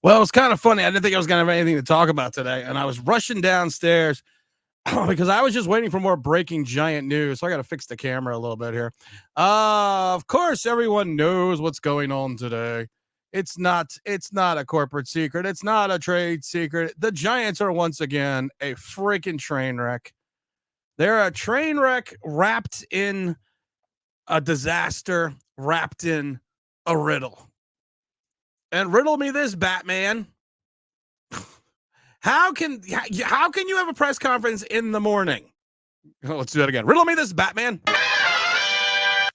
Well, it's kind of funny. I didn't think I was going to have anything to talk about today, and I was rushing downstairs because I was just waiting for more breaking giant news. So I got to fix the camera a little bit here. Of course, everyone knows what's going on today. It's not a corporate secret. It's not a trade secret. The Giants are once again a freaking train wreck. They're a train wreck wrapped in a disaster, wrapped in a riddle. And riddle me this, Batman. How can you have a press conference in the morning? Oh, let's do that again. Riddle me this, Batman.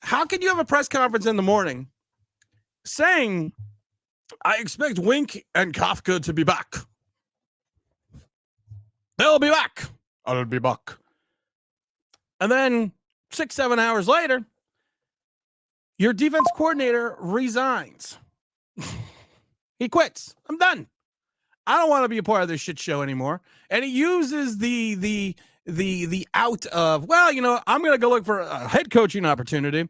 How can you have a press conference in the morning saying, I expect Wink and Kafka to be back? They'll be back. I'll be back. And then 6-7 hours later, your defense coordinator resigns. He quits. I'm done. I don't want to be a part of this shit show anymore. And he uses the out of, well, I'm going to go look for a head coaching opportunity,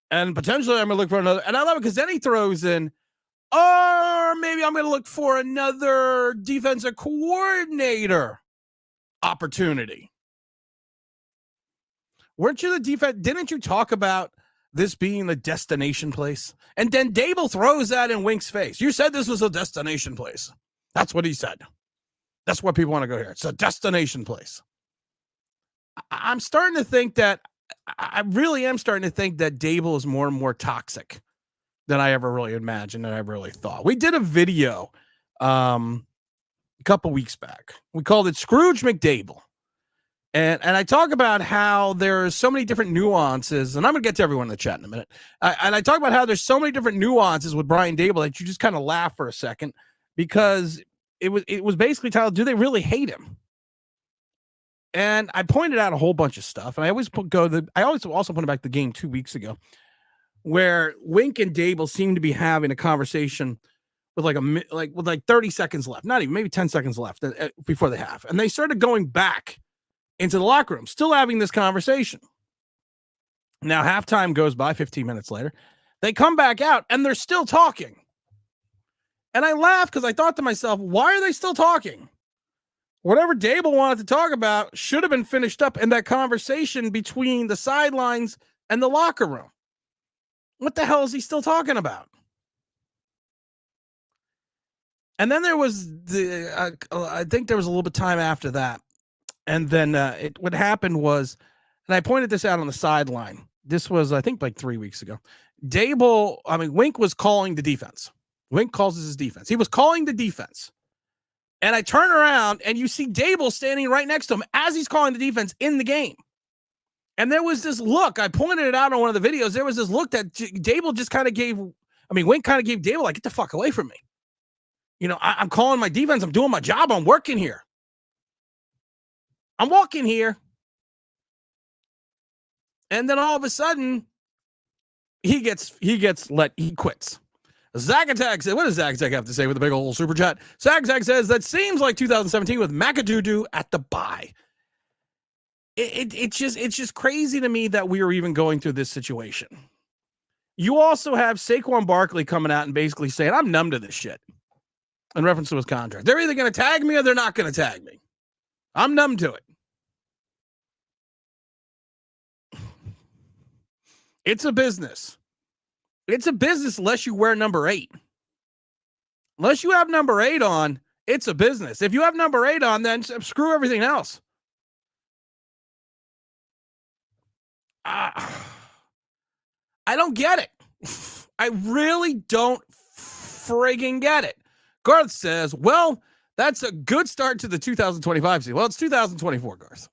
and potentially I'm going to look for another. And I love it because then he throws in, or maybe I'm going to look for another defensive coordinator opportunity. Weren't you the defense? Didn't you talk about this being the destination place? And then Dable throws that in Wink's face. You said this was a destination place. That's what he said. That's what people want to go here. It's a destination place. I'm starting to think that, I really am starting to think that Dable is more and more toxic than I ever really imagined and I really thought. We did a video a couple weeks back. We called it Scrooge McDable. And I talk about how there's so many different nuances, and I'm going to get to everyone in the chat in a minute. And I talk about how there's so many different nuances with Brian Dable that you just kind of laugh for a second, because it was basically titled, do they really hate him? And I pointed out a whole bunch of stuff, and I always also put back the game 2 weeks ago, where Wink and Dable seem to be having a conversation with like 30 seconds left, not even, maybe 10 seconds left before the half, and they started going back into the locker room, still having this conversation. Now, halftime goes by, 15 minutes later. They come back out, and they're still talking. And I laughed because I thought to myself, why are they still talking? Whatever Dable wanted to talk about should have been finished up in that conversation between the sidelines and the locker room. What the hell is he still talking about? And then there was I think there was a little bit of time after that. And then what happened was, and I pointed this out on the sideline. This was, I think, like 3 weeks ago. Wink was calling the defense. Wink calls his defense. He was calling the defense. And I turn around, and you see Dable standing right next to him as he's calling the defense in the game. And there was this look. I pointed it out on one of the videos. There was this look that Dable just kind of gave. Wink kind of gave Dable, like, get the fuck away from me. I'm calling my defense. I'm doing my job. I'm working here. I'm walking here. And then all of a sudden, he quits. Zagatak said, what does Zagatak have to say with a big old super chat? Zagatak says, that seems like 2017 with McAdoo at the bye. It's just crazy to me that we are even going through this situation. You also have Saquon Barkley coming out and basically saying, I'm numb to this shit, in reference to his contract. They're either going to tag me or they're not going to tag me. I'm numb to it. It's a business. It's a business unless you wear number 8. Unless you have number 8 on, it's a business. If you have number 8 on, then screw everything else. I don't get it. I really don't friggin' get it. Garth says, well, that's a good start to the 2025 season. Well, it's 2024, Garth.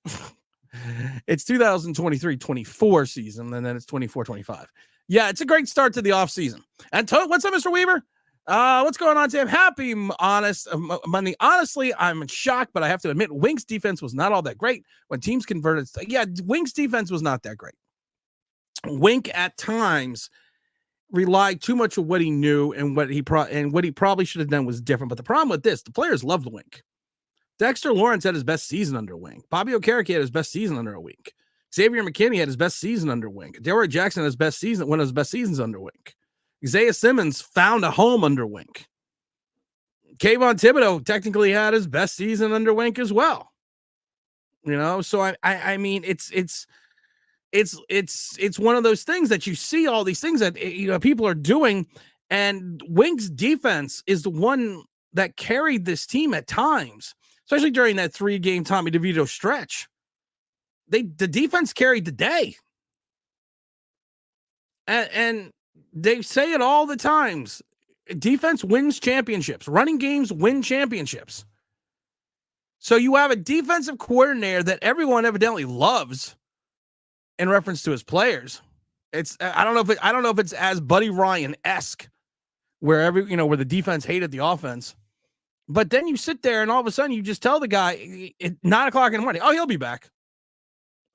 It's 2023-24 season, and then it's 24-25. Yeah, it's a great start to the offseason. And what's up, Mr. Weaver? What's going on, Tim? Happy Monday. Honestly, I'm shocked, but I have to admit, Wink's defense was not all that great when teams converted. Yeah, Wink's defense was not that great. Wink at times relied too much on what he knew, and what he probably should have done was different. But the problem with this, the players loved Wink. Dexter Lawrence had his best season under Wink. Bobby Okereke had his best season under a Wink. Xavier McKinney had his best season under Wink. Delroy Jackson had his best season, one of his best seasons under Wink. Isaiah Simmons found a home under Wink. Kayvon Thibodeau technically had his best season under Wink as well. So I mean, it's one of those things that you see all these things that people are doing, and Wink's defense is the one that carried this team at times, especially during that 3-game Tommy DeVito stretch. The defense carried the day, and they say it all the times. Defense wins championships. Running games win championships. So you have a defensive coordinator that everyone evidently loves in reference to his players. I don't know if it's as Buddy Ryan-esque where the defense hated the offense. But then you sit there and all of a sudden you just tell the guy at 9 o'clock in the morning, oh, he'll be back.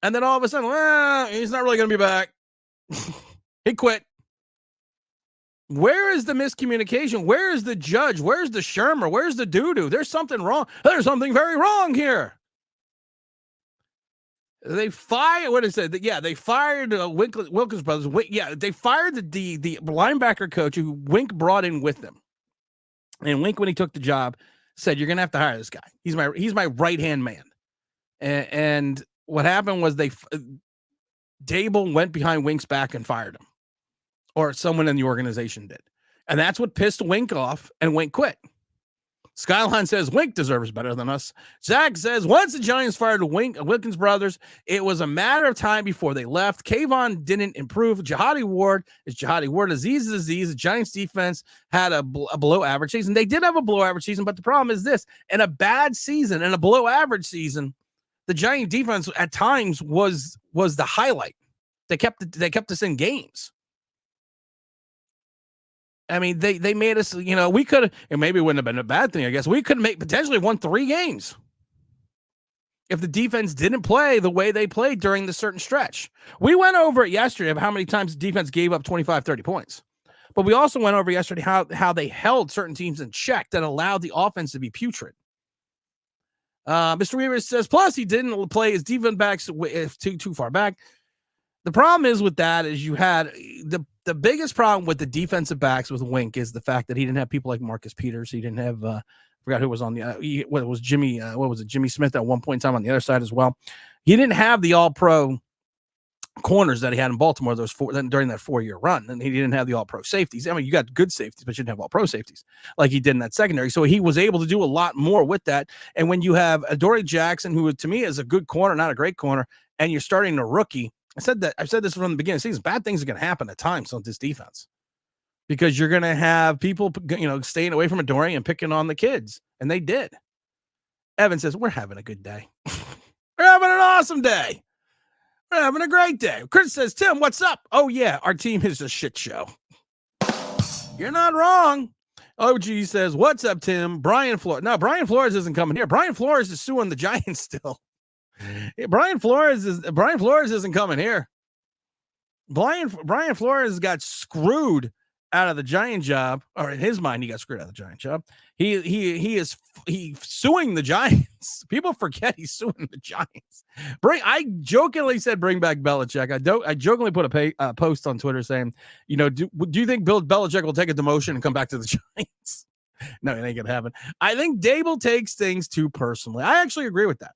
And then all of a sudden, well, he's not really going to be back. He quit. Where is the miscommunication? Where is the judge? Where's the Shermer? Where's the doo-doo? There's something wrong. There's something very wrong here. They fired, what is it? Yeah, they fired Wilkins brothers. They fired the linebacker coach who Wink brought in with them. And Wink, when he took the job, said, you're going to have to hire this guy. He's my right-hand man. And what happened was Dable went behind Wink's back and fired him. Or someone in the organization did. And that's what pissed Wink off, and Wink quit. Skyline says Wink deserves better than us. Zach says once the Giants fired Wilkins brothers, it was a matter of time before they left. Kayvon didn't improve. Jihadi Ward is Jihadi Ward. Aziz is Aziz. The Giants defense had a below average season. They did have a below average season, but the problem is this: in a bad season, in a below average season, the Giant defense at times was the highlight. They kept us in games. I mean, they made us, we could have, and maybe it wouldn't have been a bad thing, I guess. We could have potentially won 3 games if the defense didn't play the way they played during the certain stretch. We went over it yesterday of how many times the defense gave up 25, 30 points. But we also went over yesterday how they held certain teams in check that allowed the offense to be putrid. Mr. Weaver says, plus he didn't play his defense backs too far back. The problem is with that is you had the biggest problem with the defensive backs with Wink is the fact that he didn't have people like Marcus Peters. He didn't have, I forgot who was on the, Jimmy Smith at one point in time on the other side as well. He didn't have the all-pro corners that he had in Baltimore during that 4-year run. And he didn't have the all-pro safeties. I mean, you got good safeties, but you didn't have all-pro safeties like he did in that secondary. So he was able to do a lot more with that. And when you have Adoree Jackson, who to me is a good corner, not a great corner, and you're starting a rookie, I've said this from the beginning of the season. Bad things are going to happen at times on this defense because you're going to have people, staying away from Adoree and picking on the kids. And they did. Evan says, we're having a good day. We're having an awesome day. We're having a great day. Chris says, Tim, what's up? Oh, yeah, our team is a shit show. You're not wrong. OG says, what's up, Tim? Brian Flores. No, Brian Flores isn't coming here. Brian Flores is suing the Giants still. Brian Flores isn't coming here. Brian Flores got screwed out of the Giant job, or in his mind, he got screwed out of the Giant job. He's suing the Giants. People forget he's suing the Giants. I jokingly said, bring back Belichick. I jokingly put a post on Twitter saying, do you think Bill Belichick will take a demotion and come back to the Giants? No, it ain't gonna happen. I think Dable takes things too personally. I actually agree with that.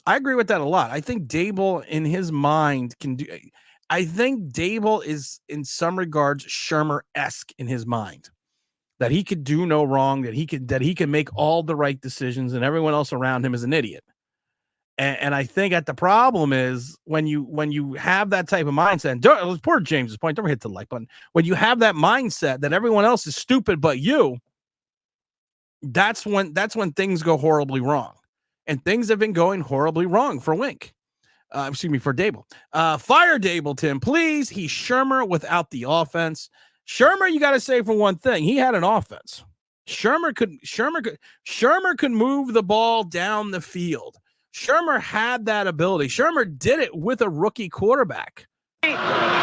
I agree with that a lot. I think Dable in his mind I think Dable is in some regards Shermer-esque in his mind, that he could do no wrong, that he can make all the right decisions and everyone else around him is an idiot. And I think the problem is when you have that type of mindset, and poor James's point, don't hit the like button. When you have that mindset that everyone else is stupid but you, that's when things go horribly wrong. And things have been going horribly wrong for Wink. For Dable. Fire Dable, Tim, please. He's Shermer without the offense. Shermer, you got to say for one thing, he had an offense. Shermer could move the ball down the field. Shermer had that ability. Shermer did it with a rookie quarterback.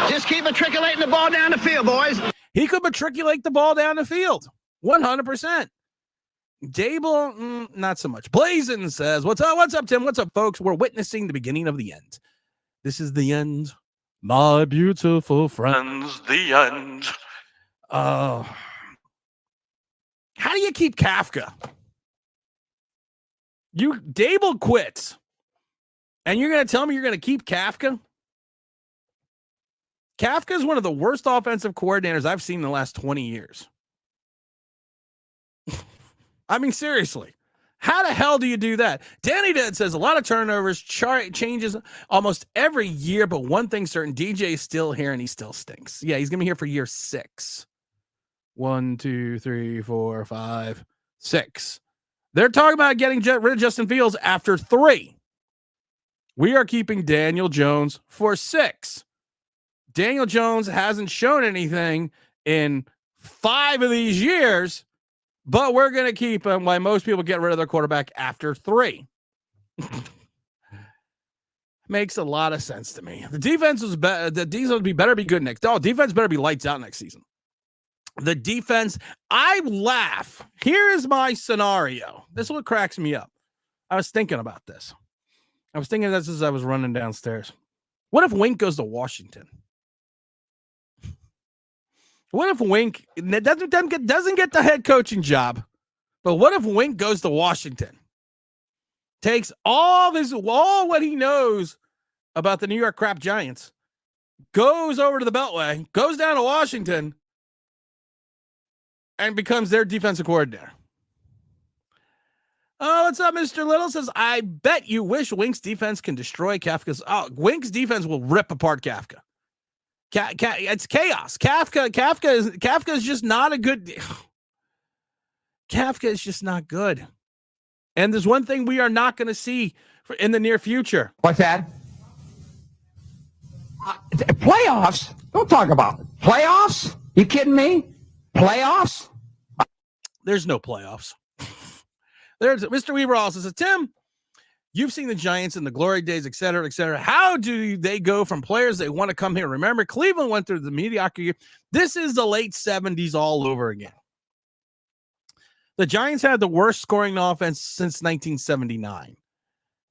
Just keep matriculating the ball down the field, boys. He could matriculate the ball down the field. 100%. Dable, not so much. Blazin says, what's up, Tim? What's up, folks? We're witnessing the beginning of the end. This is the end. My beautiful friends, the end. How How do you keep Kafka? Dable quits. And you're going to tell me you're going to keep Kafka? Kafka is one of the worst offensive coordinators I've seen in the last 20 years. I mean, seriously. How the hell do you do that? Danny Dead says a lot of turnovers, changes almost every year, but one thing's certain, DJ is still here and he still stinks. Yeah, he's going to be here for year 6. 1, 2, 3, 4, 5, 6. They're talking about getting rid of Justin Fields after 3. We are keeping Daniel Jones for 6. Daniel Jones hasn't shown anything in 5 of these years, but we're going to keep him while most people get rid of their quarterback after 3. Makes a lot of sense to me. The defense was better. The defense better be good next. Oh, defense better be lights out next season. The defense, I laugh. Here is my scenario. This is what cracks me up. I was thinking about this. I was thinking this as I was running downstairs. What if Wink goes to Washington? What if Wink doesn't get the head coaching job? But what if Wink goes to Washington? Takes all what he knows about the New York crap Giants, goes over to the Beltway, goes down to Washington, and becomes their defensive coordinator. Oh, what's up, Mr. Little? Says, I bet you wish Wink's defense can destroy Kafka's. Oh, Wink's defense will rip apart Kafka. It's chaos. Kafka is just not a good. Kafka is just not good. And there's one thing we are not going to see in the near future. What's that? Playoffs? Don't talk about it. Playoffs? You kidding me? Playoffs? There's no playoffs. There's Mr. Weaver also says, Tim, you've seen the Giants in the glory days, et cetera, et cetera. How do they go from players they want to come here? Remember, Cleveland went through the mediocre year. This is the late 70s all over again. The Giants had the worst scoring offense since 1979.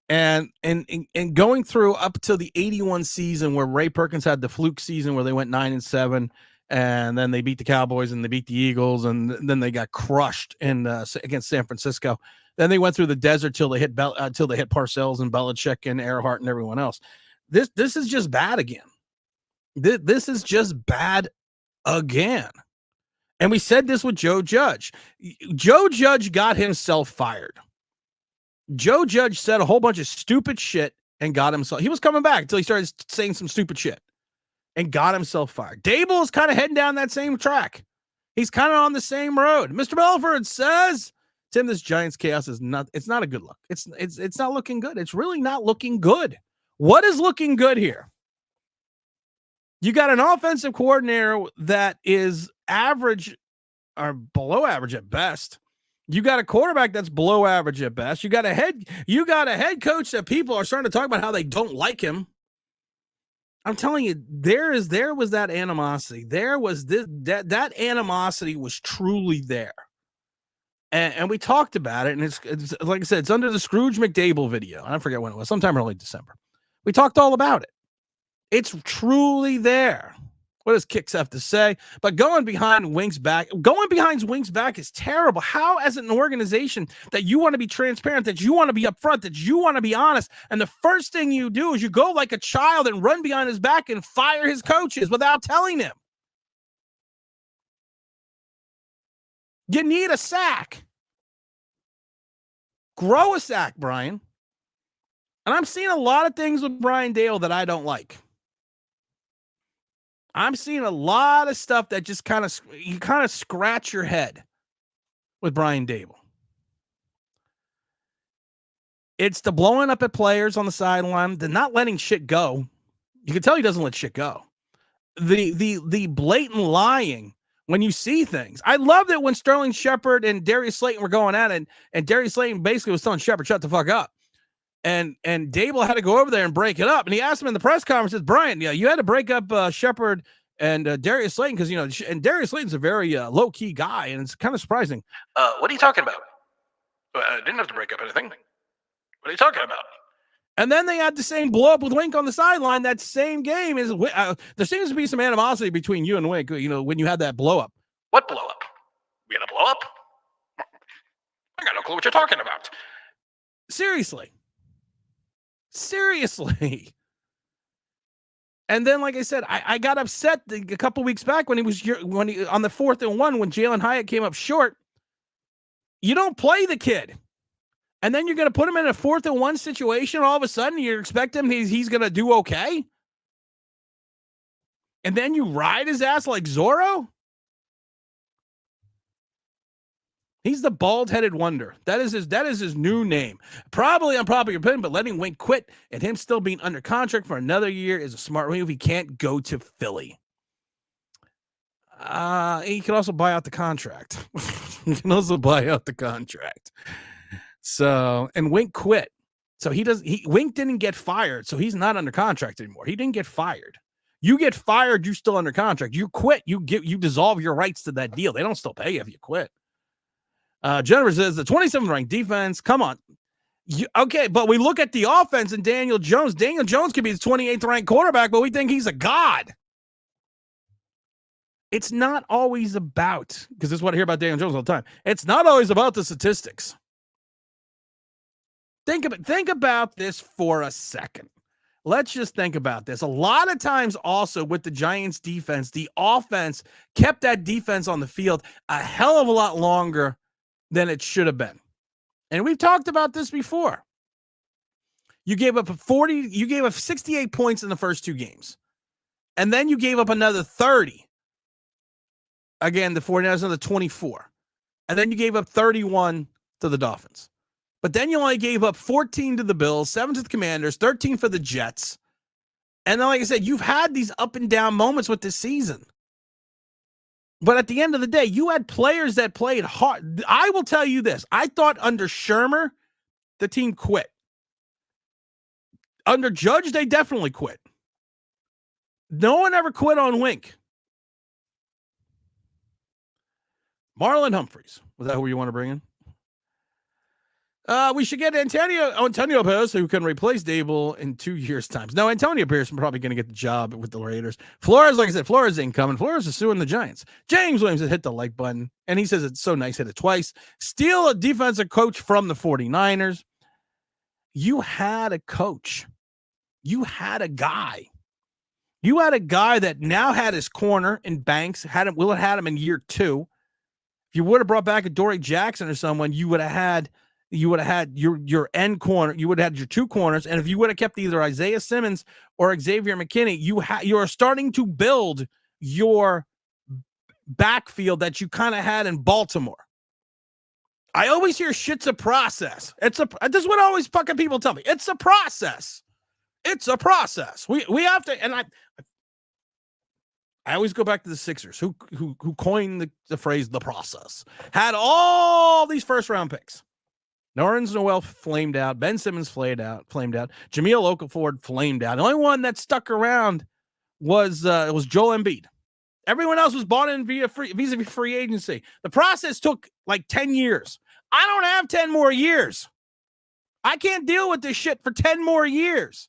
And going through up to the 81 season where Ray Perkins had the fluke season where they went 9-7, and then they beat the Cowboys and they beat the Eagles, and then they got crushed against San Francisco. Then they went through the desert till they hit Parcells and Belichick and Earhart and everyone else. This is just bad again. This is just bad again. And we said this with Joe Judge. Joe Judge got himself fired. Joe Judge said a whole bunch of stupid shit and got himself. He was coming back until he started saying some stupid shit and got himself fired. Dable is kind of heading down that same track. He's kind of on the same road. Mr. Belford says, Tim, this Giants chaos is not a good look. It's not looking good. It's really not looking good. What is looking good here? You got an offensive coordinator that is average or below average at best. You got a quarterback that's below average at best. You got a head coach that people are starting to talk about how they don't like him. I'm telling you, there was that animosity. There was that animosity was truly there. And we talked about it, and it's like I said, it's under the Scrooge McDable video. I forget when it was, sometime early December. We talked all about it. It's truly there. What does Kicks have to say? But going behind Wink's back is terrible. How, as an organization, that you want to be transparent, that you want to be upfront, that you want to be honest, and the first thing you do is you go like a child and run behind his back and fire his coaches without telling him. You need a sack. Grow a sack, Brian. And I'm seeing a lot of things with Brian Dale that I don't like. I'm seeing a lot of stuff that just you kind of scratch your head with Brian Dable. It's the blowing up at players on the sideline, the not letting shit go. You can tell he doesn't let shit go. The blatant lying when you see things. I loved it when Sterling Shepard and Darius Slayton were going at it, and Darius Slayton basically was telling Shepard, shut the fuck up. And Dable had to go over there and break it up. And he asked him in the press conference, says, Brian, yeah, you had to break up Shepard and Darius Slayton because, and Darius Slayton's a very low-key guy, and it's kind of surprising. What are you talking about? I didn't have to break up anything. What are you talking about? And then they had the same blow-up with Wink on the sideline. That same game is there seems to be some animosity between you and Wink, when you had that blow-up. What blow-up? We had a blow-up? got no clue what you're talking about. Seriously. And then, like I said, I got upset a couple weeks back when he on the 4th and 1 when Jalen Hyatt came up short. You don't play the kid. And then you're going to put him in a 4th and 1 situation. All of a sudden, you expect him, he's going to do okay. And then you ride his ass like Zorro. He's the bald-headed wonder. That is his new name. Probably unpopular opinion, but letting Wink quit and him still being under contract for another year is a smart move. He can't go to Philly. He can also buy out the contract. So, and Wink quit. So Wink didn't get fired, so he's not under contract anymore. He didn't get fired. You get fired, you're still under contract. You quit, you dissolve your rights to that deal. They don't still pay you if you quit. Jennifer says the 27th ranked defense. Come on. Okay, but we look at the offense and Daniel Jones. Daniel Jones could be the 28th ranked quarterback, but we think he's a god. It's not always about, because this is what I hear about Daniel Jones all the time. It's not always about the statistics. Think about this for a second. Let's just think about this. A lot of times also with the Giants defense, the offense kept that defense on the field a hell of a lot longer than it should have been. And we've talked about this before. You gave up 68 points in the first 2 games. And then you gave up another 30. Again, the 49ers another 24. And then you gave up 31 to the Dolphins. But then you only gave up 14 to the Bills, 7 to the Commanders, 13 for the Jets. And then, like I said, you've had these up and down moments with this season. But at the end of the day, you had players that played hard. I will tell you this. I thought under Shermer, the team quit. Under Judge, they definitely quit. No one ever quit on Wink. Marlon Humphreys. Was that who you want to bring in? We should get Antonio Pierce, who can replace Dable in 2 years' time. No, Antonio Pierce is probably going to get the job with the Raiders. Flores, like I said, Flores ain't coming. Flores is suing the Giants. James Williams has hit the like button, and he says it's so nice, hit it twice. Steal a defensive coach from the 49ers. You had a coach. You had a guy. You had a guy that now had his corner in Banks. Had him in year 2. If you would have brought back a Dory Jackson or someone, you would have had your end corner. You would have had your 2 corners. And if you would have kept either Isaiah Simmons or Xavier McKinney, you are starting to build your backfield that you kind of had in Baltimore. I always hear shit's a process. This is what always fucking people tell me. It's a process. It's a process. We have to, and I always go back to the Sixers who coined the phrase the process. Had all these first round picks. Nerlens Noel flamed out. Ben Simmons flamed out. Jameel Okafor flamed out. The only one that stuck around was Joel Embiid. Everyone else was bought in vis-a-vis free agency. The process took like 10 years. I don't have 10 more years. I can't deal with this shit for 10 more years.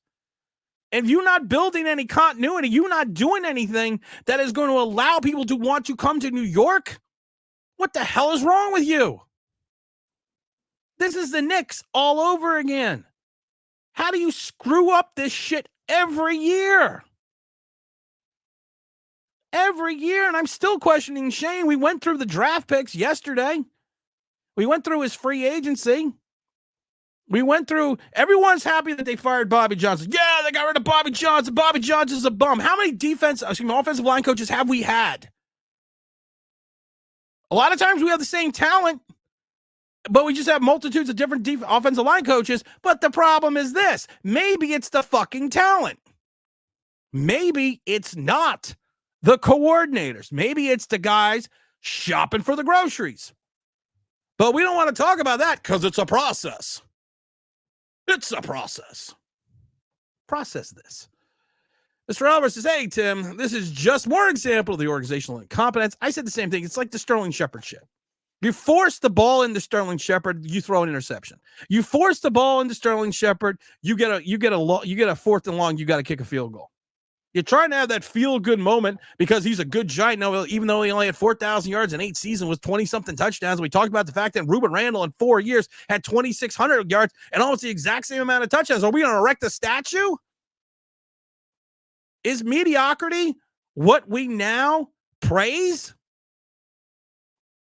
And if you're not building any continuity, you're not doing anything that is going to allow people to want to come to New York, what the hell is wrong with you? This is the Knicks all over again. How do you screw up this shit every year? Every year, and I'm still questioning Shane. We went through the draft picks yesterday. We went through his free agency. We went through, everyone's happy that they fired Bobby Johnson. Yeah, they got rid of Bobby Johnson. Bobby Johnson's a bum. How many offensive line coaches have we had? A lot of times we have the same talent, but we just have multitudes of different offensive line coaches. But the problem is this. Maybe it's the fucking talent. Maybe it's not the coordinators. Maybe it's the guys shopping for the groceries. But we don't want to talk about that because it's a process. It's a process. Process this. Mr. Albert says, hey, Tim, this is just more example of the organizational incompetence. I said the same thing. It's like the Sterling Shepard shit. You force the ball into Sterling Shepard, you throw an interception. You force the ball into Sterling Shepard, you get a 4th and long, you got to kick a field goal. You're trying to have that feel-good moment because he's a good Giant. No, even though he only had 4,000 yards in 8 seasons with 20-something touchdowns. We talked about the fact that Ruben Randall in 4 years had 2,600 yards and almost the exact same amount of touchdowns. Are we going to erect a statue? Is mediocrity what we now praise?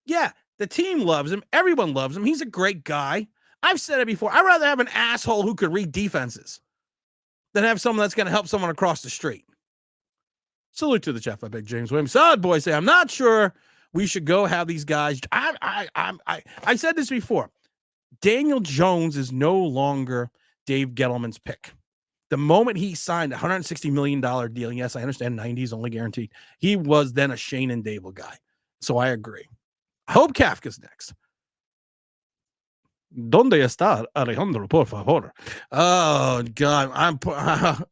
Yeah, the team loves him. Everyone loves him. He's a great guy. I've said it before. I'd rather have an asshole who could read defenses than have someone that's going to help someone across the street. Salute to the chat by Big James Williams. Solid boy say, I'm not sure we should go have these guys. I said this before. Daniel Jones is no longer Dave Gettleman's pick. The moment he signed a $160 million deal, yes, I understand 90 is only guaranteed. He was then a Shane and Dable guy. So I agree. I hope Kafka's next. ¿Dónde está Alejandro, por favor? Oh God,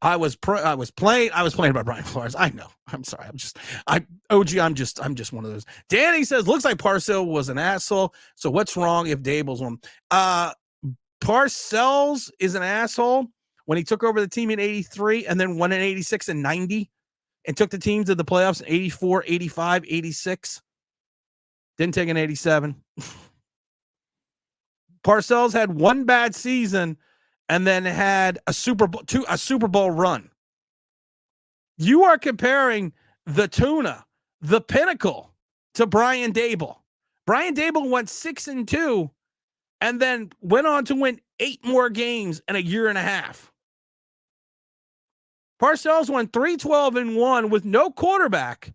I was playing about Brian Flores. I know. I'm sorry. I'm just one of those. Danny says, looks like Parcells was an asshole. So what's wrong if Dable's one? Parcells is an asshole when he took over the team in 83 and then won in 86 and 90 and took the team to the playoffs in 84, 85, 86. Didn't take an 87. Parcells had one bad season and then had a Super Bowl run. You are comparing the tuna, the pinnacle, to Brian Dable. Brian Dable went 6-2 and then went on to win 8 more games in a year and a half. Parcells won 3-12-1 with no quarterback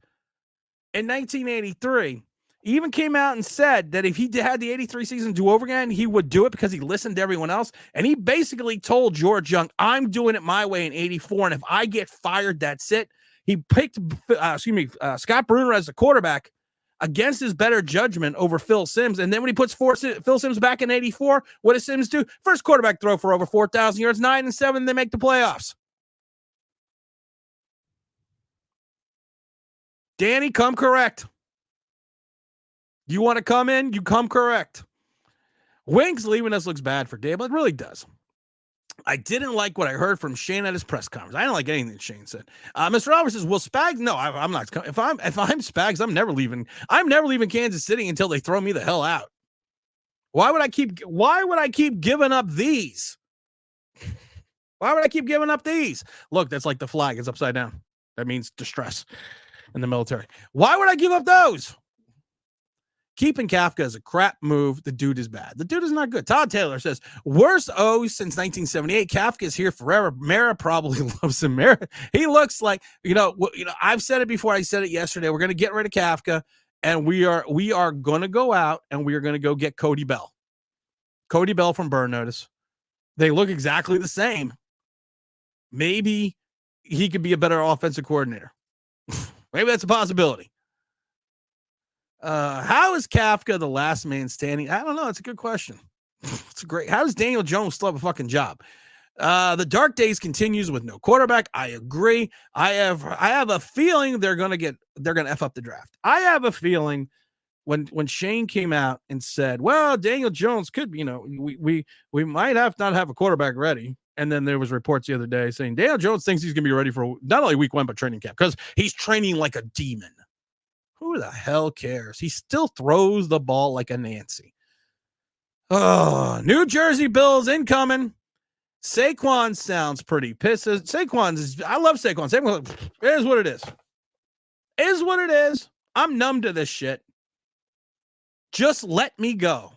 in 1983. He even came out and said that if he had the 83 season do over again, he would do it because he listened to everyone else. And he basically told George Young, I'm doing it my way in 84. And if I get fired, that's it. He picked, Scott Bruner as the quarterback against his better judgment over Phil Simms. And then when he puts Phil Simms back in 84, what does Simms do? First quarterback throw for over 4,000 yards, 9-7, they make the playoffs. Danny, come correct. You want to come in? You come correct. Winks leaving us looks bad for Dable. It really does. I didn't like what I heard from Shane at his press conference. I didn't like anything that Shane said. Mr. Roberts says, "Well, Spags, no, I'm not. If I'm Spags, I'm never leaving. I'm never leaving Kansas City until they throw me the hell out. Why would I keep giving up these? Why would I keep giving up these? Look, that's like the flag. It's upside down. That means distress in the military. Why would I give up those? Keeping Kafka is a crap move. The dude is bad. The dude is not good. Todd Taylor says, worst O's since 1978. Kafka is here forever. Mara probably loves him. He looks like, I've said it before. I said it yesterday. We're going to get rid of Kafka, and we are going to go out, and we are going to go get Cody Bell. Cody Bell from Burn Notice. They look exactly the same. Maybe he could be a better offensive coordinator. Maybe that's a possibility. How is Kafka the last man standing? I don't know. It's a good question. It's great. How does Daniel Jones still have a fucking job? The dark days continues with no quarterback. I agree. I have a feeling they're gonna F up the draft. I have a feeling when Shane came out and said, well, Daniel Jones could, we might not have a quarterback ready. And then there was reports the other day saying Daniel Jones thinks he's gonna be ready for not only week 1, but training camp because he's training like a demon. Who the hell cares? He still throws the ball like a Nancy. Oh, New Jersey Bills incoming. Saquon sounds pretty pissed. I love Saquon. Saquon is what it is. Is what it is. I'm numb to this shit. Just let me go.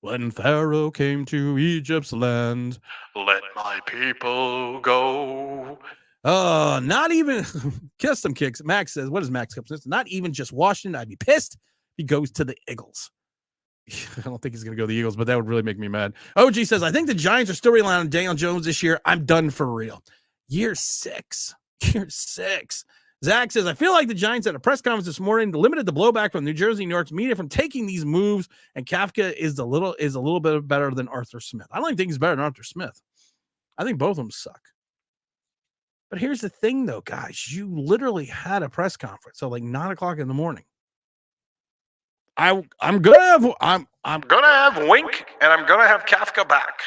When Pharaoh came to Egypt's land, let my people go. Oh, not even custom kicks. Max says, what is Max Custom? Not even just Washington. I'd be pissed if he goes to the Eagles. I don't think he's going to go to the Eagles, but that would really make me mad. OG says, I think the Giants are still relying on Daniel Jones this year. I'm done for real. Year 6. Zach says, I feel like the Giants at a press conference this morning limited the blowback from New Jersey, New York's media from taking these moves, and Kafka is a little bit better than Arthur Smith. I don't even think he's better than Arthur Smith. I think both of them suck. But here's the thing, though, guys. You literally had a press conference, so like 9:00 in the morning. I'm gonna have Wink, and I'm gonna have Kafka back.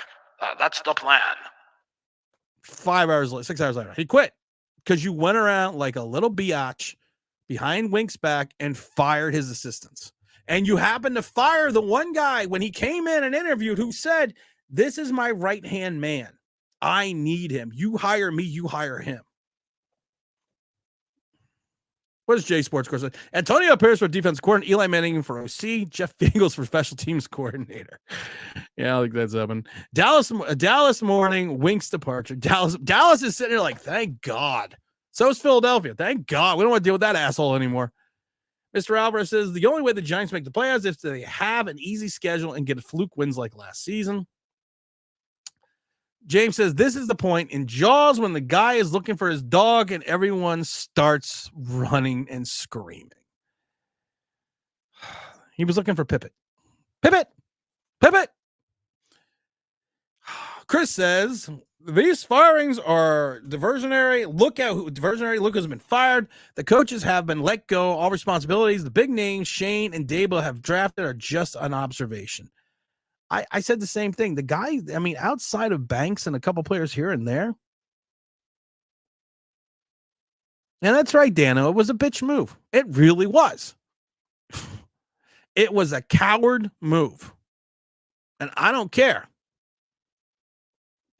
That's the plan. 6 hours later, he quit. because you went around like a little biatch behind Wink's back and fired his assistants. And you happened to fire the one guy when he came in and interviewed who said, "This is my right-hand man. I need him. You hire me, you hire him." What does J Sports Course say? Antonio Pierce for defense coordinator, Eli Manning for OC, Jeff Fiegels for special teams coordinator. Yeah, I think that's happened. Dallas morning, Wink's departure. Dallas is sitting here like, thank God. So is Philadelphia. Thank God. We don't want to deal with that asshole anymore. Mr. Alvarez says the only way the Giants make the playoffs is if they have an easy schedule and get fluke wins like last season. James says this is the point in Jaws when the guy is looking for his dog and everyone starts running and screaming. He was looking for Pippet. Pippet! Pippet! Chris says these firings are diversionary. Look who's been fired. The coaches have been let go. All responsibilities. The big names, Shane and Dable, have drafted are just an observation. I said the same thing. The guy, I mean, outside of Banks and a couple players here and there. And that's right, Dano. It was a bitch move. It really was. It was a coward move. And I don't care.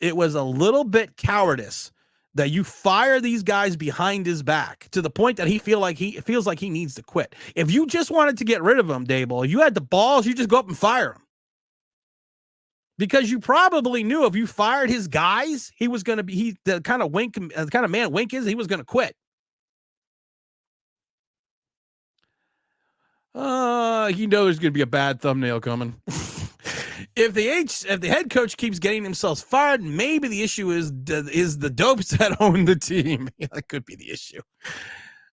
It was a little bit cowardice that you fire these guys behind his back to the point that he feels like he needs to quit. If you just wanted to get rid of him, Dable, you had the balls, you just go up and fire him. Because you probably knew if you fired his guys, he was going to be the kind of man Wink is. He was going to quit. You know there's going to be a bad thumbnail coming. If the head coach keeps getting himself fired, maybe the issue is the dopes that own the team. Yeah, that could be the issue.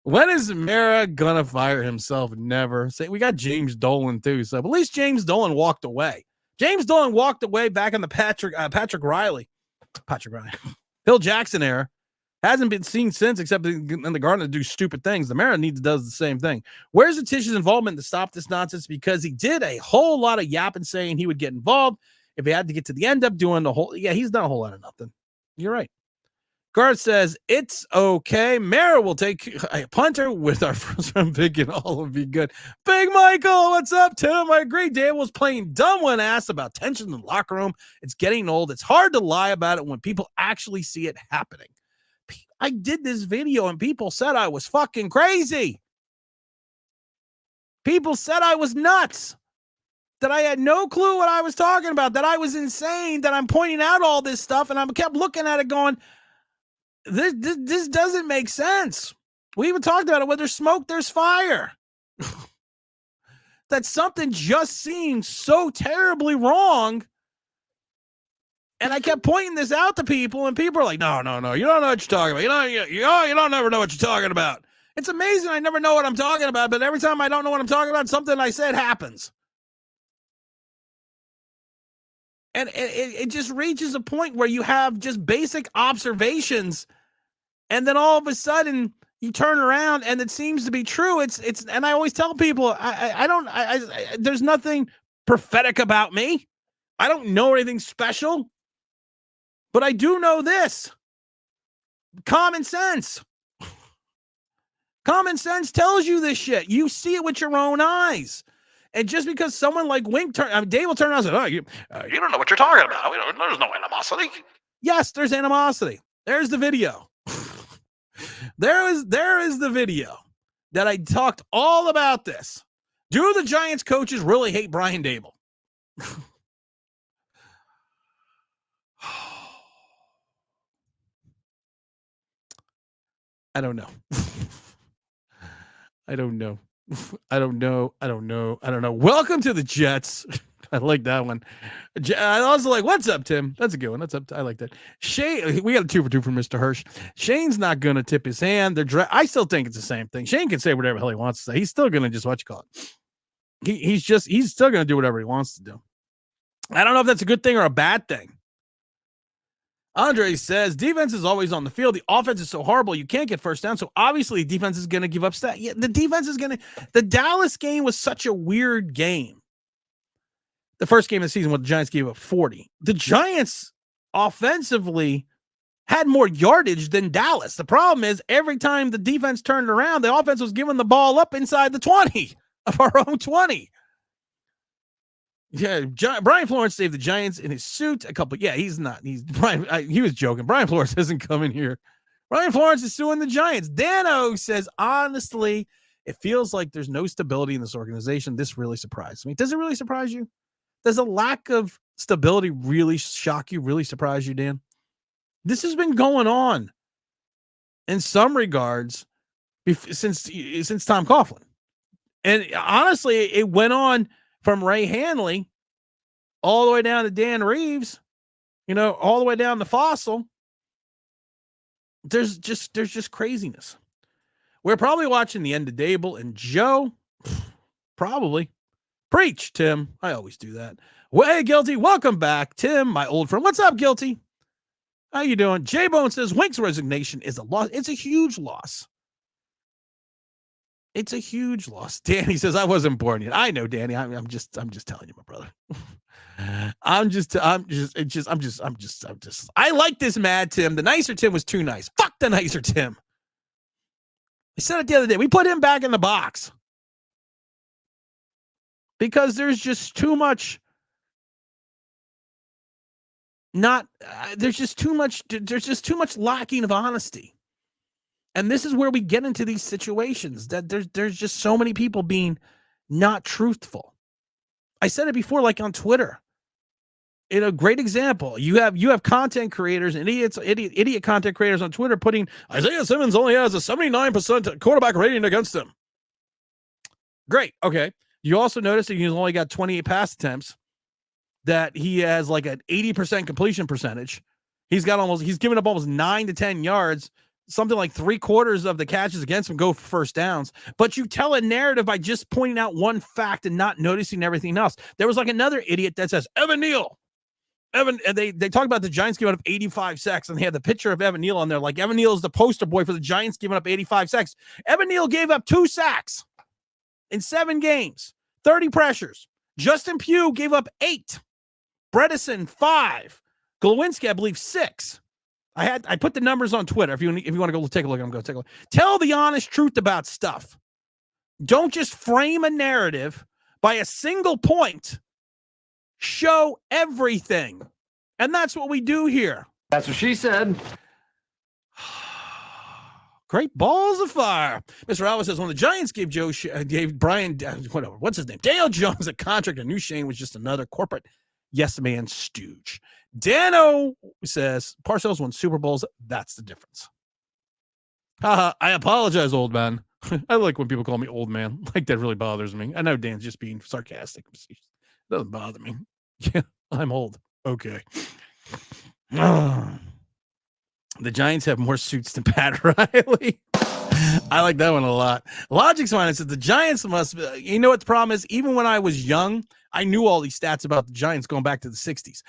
When is Mara gonna fire himself? Never. Say we got James Dolan too, so at least James Dolan walked away. James Dolan walked away back in the Patrick Riley, Phil Jackson era. Hasn't been seen since, except in the Garden to do stupid things. The Mara does the same thing. Where's the Tish's involvement to stop this nonsense? Because he did a whole lot of yapping saying he would get involved if he had to get to the end up doing the whole. Yeah, he's done a whole lot of nothing. You're right. Guard says it's okay. Mara will take a punter with our first round pick and all will be good. Big Michael, what's up, Tim? I agree. Dave was playing dumb when asked about tension in the locker room. It's getting old. It's hard to lie about it when people actually see it happening. I did this video and people said I was fucking crazy. People said I was nuts. That I had no clue what I was talking about. That I was insane. That I'm pointing out all this stuff and I kept looking at it going, This doesn't make sense. We even talked about it. Where there's smoke, there's fire. That something just seems so terribly wrong. And I kept pointing this out to people, and people are like, no, you don't know what you're talking about. You don't ever know what you're talking about. It's amazing I never know what I'm talking about, but every time I don't know what I'm talking about, something I said happens. And it just reaches a point where you have just basic observations, and then all of a sudden you turn around and it seems to be true. It's and I always tell people, there's nothing prophetic about me. I don't know anything special, but I do know this. Common sense. Common sense tells you this shit. You see it with your own eyes. And just because someone like Wink, Dave will turn around and say, "Oh, you don't know what you're talking about. There's no animosity." Yes, there's animosity. There's the video. There is the video that I talked all about this. Do the Giants coaches really hate Brian Dable? I don't know. I don't know. Welcome to the Jets. I like that one. I also like, what's up, Tim? That's a good one. That's up. I like that. Shane, we got a 2 for 2 from Mr. Hirsch. Shane's not going to tip his hand. I still think it's the same thing. Shane can say whatever the hell he wants to say. He's still going to just he's still going to do whatever he wants to do. I don't know if that's a good thing or a bad thing. Andre says, defense is always on the field. The offense is so horrible, you can't get first down. So obviously, defense is going to give up stats. Yeah, the defense is going to. The Dallas game was such a weird game. The first game of the season, when the Giants gave up 40. The Giants offensively had more yardage than Dallas. The problem is every time the defense turned around, the offense was giving the ball up inside the 20 of our own 20. Yeah, Brian Florence saved the Giants in his suit. He's not. He was joking. Brian Florence isn't coming here. Brian Florence is suing the Giants. Dano says, honestly, it feels like there's no stability in this organization. This really surprised me. Does it really surprise you? Does a lack of stability really shock you, really surprise you, Dan? This has been going on in some regards since Tom Coughlin. And honestly, it went on from Ray Hanley all the way down to Dan Reeves, all the way down to Fossil. There's just craziness. We're probably watching the end of Dable and Joe. Probably. Preach, Tim. I always do that. Well, hey, Guilty. Welcome back, Tim, my old friend. What's up, Guilty? How you doing? J-Bone says Wink's resignation is a loss. It's a huge loss. It's a huge loss. Danny says, I wasn't born yet. I know, Danny. I'm just telling you, my brother. I like this mad Tim. The nicer Tim was too nice. Fuck the nicer Tim. I said it the other day. We put him back in the box because there's just too much. There's just too much lacking of honesty. And this is where we get into these situations that there's just so many people being not truthful. I said it before, like on Twitter. In a great example, you have content creators and idiot content creators on Twitter putting Isaiah Simmons only has a 79% quarterback rating against him. Great. Okay. You also notice that he's only got 28 pass attempts, that he has like an 80% completion percentage. He's given up almost 9 to 10 yards. Something like 3/4 of the catches against him go for first downs. But you tell a narrative by just pointing out one fact and not noticing everything else. There was like another idiot that says, Evan Neal. They talk about the Giants giving up 85 sacks, and they had the picture of Evan Neal on there. Like Evan Neal is the poster boy for the Giants giving up 85 sacks. Evan Neal gave up 2 sacks in 7 games, 30 pressures. Justin Pugh gave up 8. Bredesen 5. Glowinski, I believe, 6. I put the numbers on Twitter. If you want to go take a look, I'm going to take a look. Tell the honest truth about stuff. Don't just frame a narrative by a single point. Show everything. And that's what we do here. That's what she said. Great balls of fire. Mr. Alva says, when the Giants gave Brian, what's his name? Dale Jones a contract, and New Shane was just another corporate yes man stooge. Dano says, Parcells won Super Bowls. That's the difference. I apologize, old man. I like when people call me old man. Like, that really bothers me. I know Dan's just being sarcastic. It doesn't bother me. Yeah, I'm old. Okay. The Giants have more suits than Pat Riley. I like that one a lot. Logic's Mine says the Giants must. You know what the problem is? Even when I was young, I knew all these stats about the Giants going back to the 60s.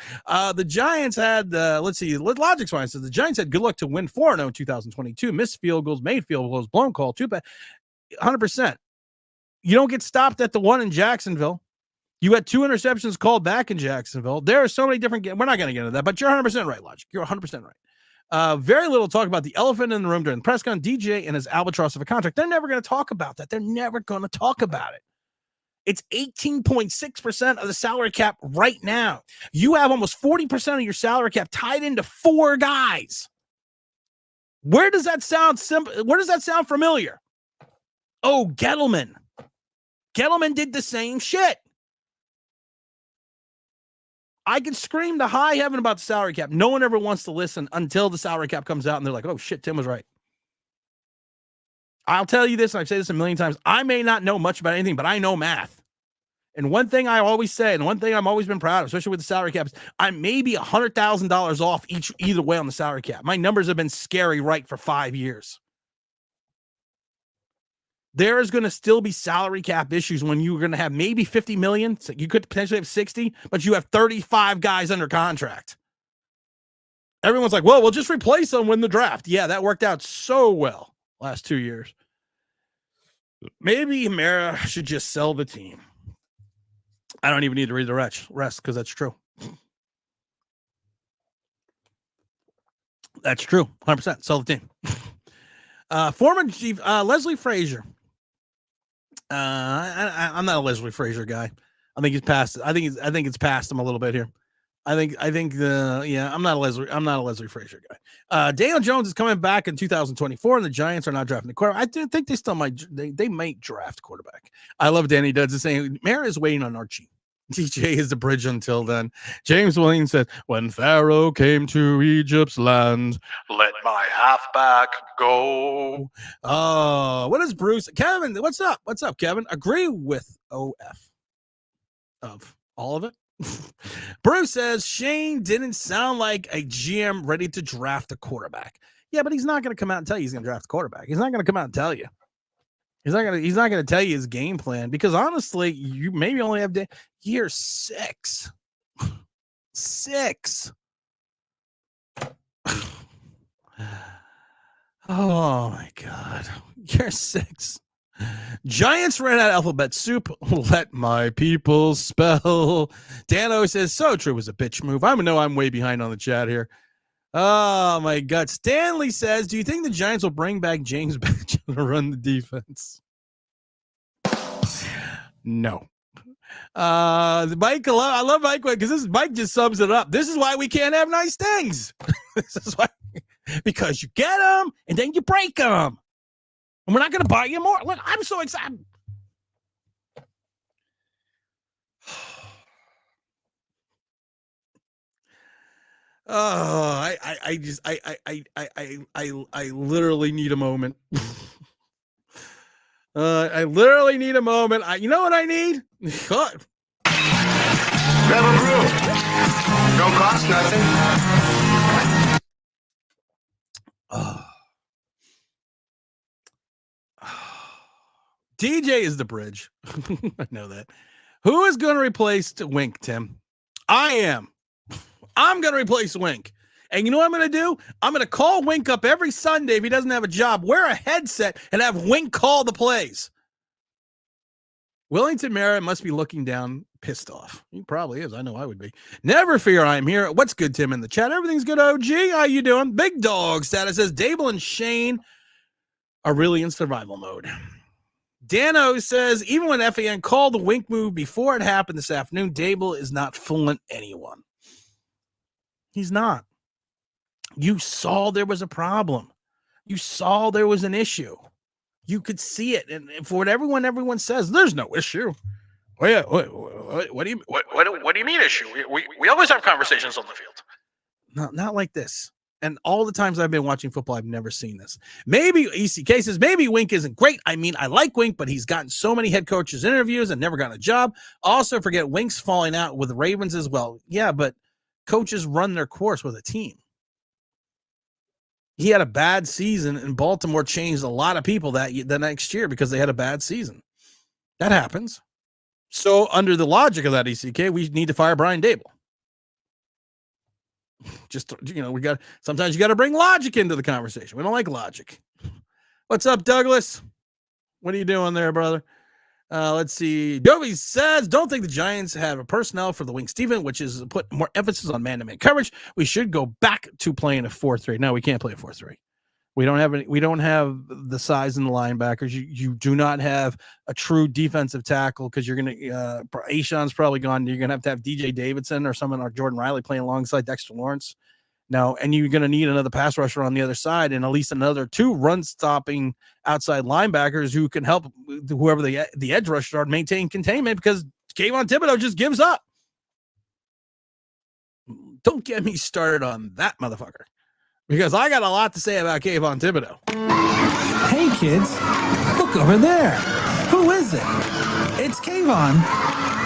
The Giants had, let's see, Logic's Mine says the Giants had good luck to win 4-0 in 2022. Missed field goals, made field goals, blown call, 100%. You don't get stopped at the one in Jacksonville. You had 2 interceptions called back in Jacksonville. There are so many different games. We're not going to get into that, but you're 100% right, Logic. You're 100% right. Very little talk about the elephant in the room during the press con, DJ and his albatross of a contract. They're never going to talk about that. They're never going to talk about it. It's 18.6% of the salary cap right now. You have almost 40% of your salary cap tied into 4 guys. Where does that sound Where does that sound familiar? Oh, Gettleman. Gettleman did the same shit. I could scream to high heaven about the salary cap. No one ever wants to listen until the salary cap comes out and they're like, oh shit, Tim was right. I'll tell you this, and I've said this a million times. I may not know much about anything, but I know math. And one thing I always say, and one thing I've always been proud of, especially with the salary cap, is I'm maybe $100,000 off either way on the salary cap. My numbers have been scary right for 5 years. There is going to still be salary cap issues when you're going to have maybe 50 million. So you could potentially have 60, but you have 35 guys under contract. Everyone's like, well, we'll just replace them when the draft. Yeah, that worked out so well last 2 years. Maybe Mara should just sell the team. I don't even need to read the rest because that's true. That's true. 100%. Sell the team. Former chief Leslie Frazier. I'm not a Leslie Frazier guy. I think he's past. I think it's past him a little bit here. I'm not a Leslie Frazier guy. Daniel Jones is coming back in 2024, and the Giants are not drafting the quarterback. I do think they still might. They might draft quarterback. I love Danny Duds saying Mara is waiting on Archie. DJ is the bridge until then. James Williams said, when Pharaoh came to Egypt's land, let my halfback go. Oh, what is Bruce? Kevin, what's up? What's up, Kevin? Agree with OF of all of it. Bruce says Shane didn't sound like a GM ready to draft a quarterback. Yeah, but he's not going to come out and tell you he's going to draft a quarterback. He's not going to come out and tell you. He's not going to tell you his game plan because honestly, you maybe only have year 6. 6. Oh my God. Year 6. Giants ran out of alphabet soup. Let my people spell. Dano says, so true was a bitch move. I know I'm way behind on the chat here. Oh my God. Stanley says, do you think the Giants will bring back James Batch to run the defense? No. Mike, I love Mike because Mike just sums it up. This is why we can't have nice things. This is why, because you get them and then you break them. And we're not going to buy you more. Look, I'm so excited. Oh, I literally need a moment. I literally need a moment. You know what I need? Grab a brew. Don't cost nothing. DJ is the bridge. I know that. Who is going to replace Wink, Tim? I am. I'm going to replace Wink. And you know what I'm going to do? I'm going to call Wink up every Sunday if he doesn't have a job, wear a headset, and have Wink call the plays. Wellington Merritt must be looking down, pissed off. He probably is. I know I would be. Never fear, I'm here. What's good, Tim, in the chat? Everything's good, OG. How you doing? Big dog status says Dable and Shane are really in survival mode. Dano says, even when FAN called the Wink move before it happened this afternoon, Dable is not fooling anyone. He's not. You saw there was a problem. You saw there was an issue. You could see it. And for what everyone says, there's no issue. What do you mean issue? We always have conversations on the field. No, not like this. And all the times I've been watching football, I've never seen this. Maybe ECK says, maybe Wink isn't great. I mean, I like Wink, but he's gotten so many head coaches interviews and never gotten a job. Also, forget Wink's falling out with the Ravens as well. Yeah, but coaches run their course with a team. He had a bad season, and Baltimore changed a lot of people the next year because they had a bad season. That happens. So under the logic of that, ECK, we need to fire Brian Dable. Just, sometimes you got to bring logic into the conversation. We don't like logic. What's up, Douglas? What are you doing there, brother? Let's see. Joey says, don't think the Giants have a personnel for the wing Steven, which is put more emphasis on man-to-man coverage. We should go back to playing a 4-3. No, we can't play a 4-3. We don't have the size in the linebackers. You do not have a true defensive tackle because you're going to Ashawn's probably gone. You're going to have DJ Davidson or someone or Jordan Riley playing alongside Dexter Lawrence. No, and you're going to need another pass rusher on the other side and at least another 2 run-stopping outside linebackers who can help whoever the edge rushers are maintain containment because Kayvon Thibodeau just gives up. Don't get me started on that motherfucker because I got a lot to say about Kayvon Thibodeau. Hey, kids, look over there. Who is it? It's Kayvon,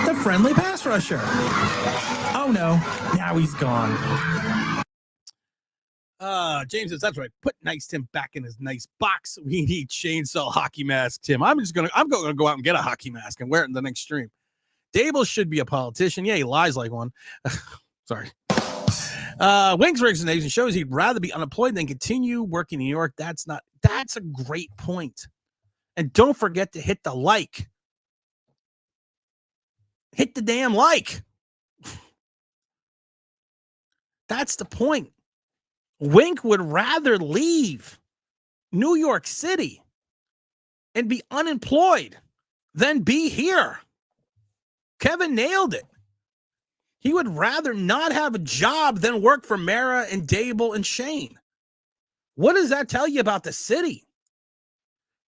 the friendly pass rusher. Oh, no, now he's gone. James says, that's right. Put Nice Tim back in his nice box. We need chainsaw hockey mask, Tim. I'm going to go out and get a hockey mask and wear it in the next stream. Dable should be a politician. Yeah, he lies like one. Sorry. Wink's resignation shows he'd rather be unemployed than continue working in New York. That's a great point. And don't forget to hit the like. Hit the damn like. That's the point. Wink would rather leave New York City and be unemployed than be here. Kevin nailed it. He would rather not have a job than work for Mara and Dable and Shane. What does that tell you about the city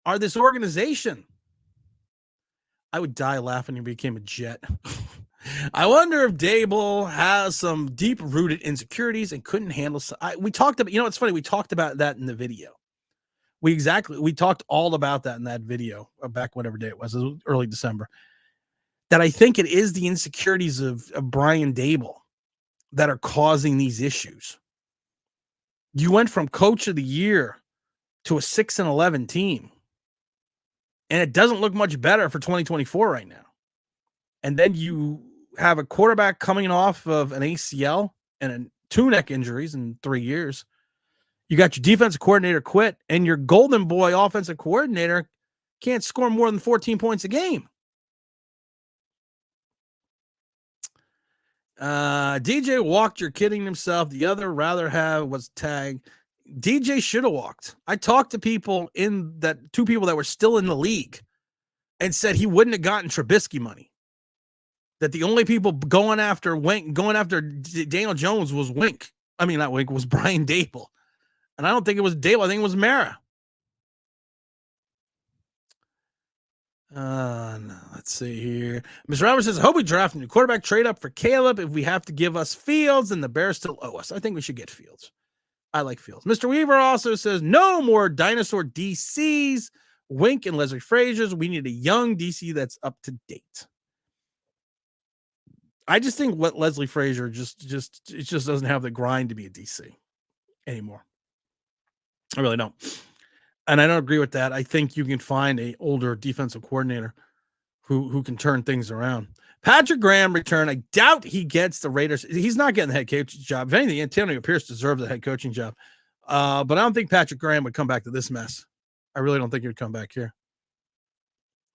or this organization? I would die laughing if he became a Jet. I wonder if Dable has some deep-rooted insecurities and couldn't handle. We talked about, it's funny. We talked about that in the video. We talked all about that in that video back whatever day it was early December. That I think it is the insecurities of Brian Dable that are causing these issues. You went from coach of the year to a 6-11 team, and it doesn't look much better for 2024 right now. And then you have a quarterback coming off of an ACL and 2 neck injuries in 3 years. You got your defensive coordinator quit, and your golden boy offensive coordinator can't score more than 14 points a game. DJ walked. You're kidding himself. The other rather have was tagged. DJ should have walked. I talked to people 2 people that were still in the league and said he wouldn't have gotten Trubisky money. That the only people going after Daniel Jones was Wink. I mean, not Wink, was Brian Dable. And I don't think it was Dable. I think it was Mara. No, let's see here. Mr. Roberts says, I hope we draft a new quarterback, trade up for Caleb if we have to give us Fields and the Bears still owe us. I think we should get Fields. I like Fields. Mr. Weaver also says, no more dinosaur DCs, Wink and Leslie Frazier's. We need a young DC that's up to date. I just think what Leslie Frazier just doesn't have the grind to be a DC anymore. I really don't. And I don't agree with that. I think you can find an older defensive coordinator who can turn things around. Patrick Graham return. I doubt he gets the Raiders. He's not getting the head coaching job. If anything, Antonio Pierce deserves the head coaching job. But I don't think Patrick Graham would come back to this mess. I really don't think he would come back here.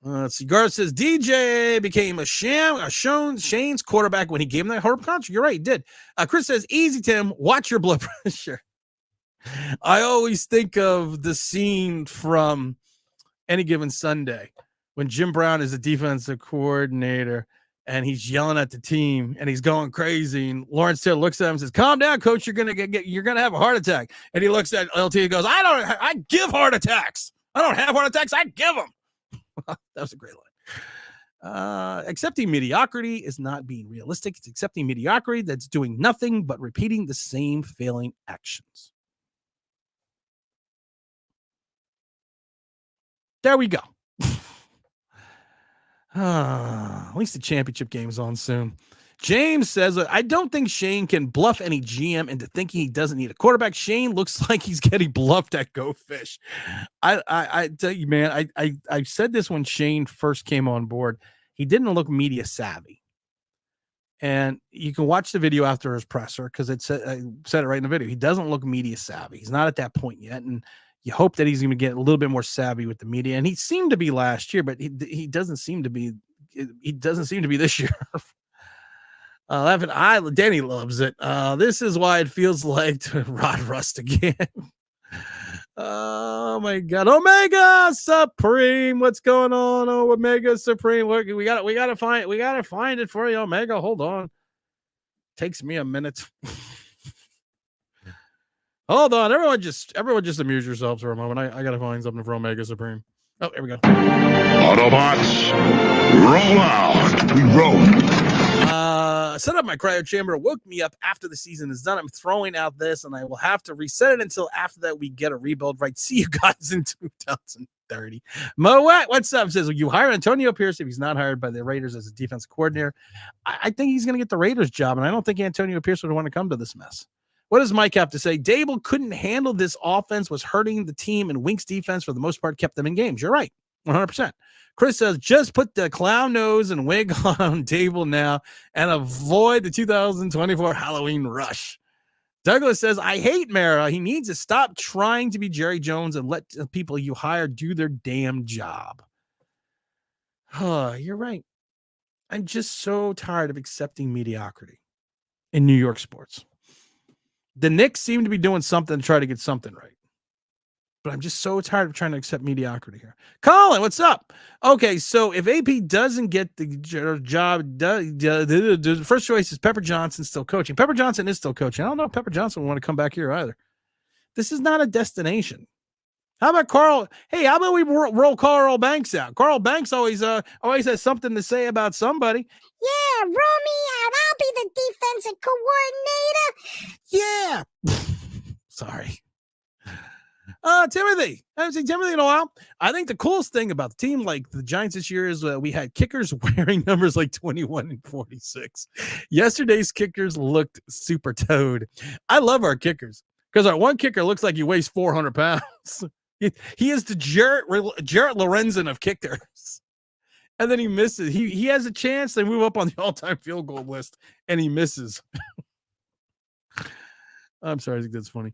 Let's see. Garth says DJ became a Shane's quarterback when he gave him that horrible contract. You're right, he did. Chris says, easy, Tim. Watch your blood pressure. I always think of the scene from Any Given Sunday when Jim Brown is a defensive coordinator and he's yelling at the team and he's going crazy. And Lawrence Taylor looks at him and says, calm down, coach. You're going to have a heart attack. And he looks at LT and goes, I give heart attacks. I don't have heart attacks. I give them. That was a great line. Accepting mediocrity is not being realistic. It's accepting mediocrity that's doing nothing but repeating the same failing actions. There we go. At least the championship game's on soon. James says, I don't think Shane can bluff any GM into thinking he doesn't need a quarterback. Shane looks like he's getting bluffed at Go Fish. I tell you, man, I said this when Shane first came on board. He didn't look media savvy. And you can watch the video after his presser because I said it right in the video. He doesn't look media savvy. He's not at that point yet. And you hope that he's going to get a little bit more savvy with the media. And he seemed to be last year, but he doesn't seem to be. He doesn't seem to be this year. Danny loves it. This is why it feels like to Rod Rust again. Oh my God, Omega Supreme, what's going on? Oh, Omega Supreme, we gotta find it for you, Omega. Hold on, takes me a minute. Hold on, everyone just amuse yourselves for a moment. I gotta find something for Omega Supreme. Oh, here we go. Autobots, roll out. We roll. Set up my cryo chamber. Woke me up after the season is done. I'm throwing out this, and I will have to reset it until after that we get a rebuild. Right? See you guys in 2030. Moet, what's up? Says, will you hire Antonio Pierce if he's not hired by the Raiders as a defensive coordinator? I think he's going to get the Raiders job, and I don't think Antonio Pierce would want to come to this mess. What does Mike have to say? Dable couldn't handle this offense, was hurting the team, and Wink's defense for the most part kept them in games. You're right, 100%. Chris says, just put the clown nose and wig on Dable now and avoid the 2024 Halloween rush. Douglas says, I hate Mara. He needs to stop trying to be Jerry Jones and let the people you hire do their damn job. You're right. I'm just so tired of accepting mediocrity in New York sports. The Knicks seem to be doing something to try to get something right. But I'm just so tired of trying to accept mediocrity here. Colin, what's up? Okay, so if AP doesn't get the job, the first choice is Pepper Johnson still coaching. Pepper Johnson is still coaching. I don't know if Pepper Johnson will want to come back here either. This is not a destination. How about Carl? Hey, how about we roll Carl Banks out? Carl Banks always has something to say about somebody. Yeah, roll me out. I'll be the defensive coordinator. Yeah. Sorry. Timothy. I haven't seen Timothy in a while. I think the coolest thing about the team like the Giants this year is we had kickers wearing numbers like 21 and 46. Yesterday's kickers looked super toad. I love our kickers because our one kicker looks like he weighs 400 pounds. He is the Jarrett Lorenzen of kickers. And then he misses. He has a chance. They move up on the all-time field goal list, and he misses. I'm sorry, I think that's funny.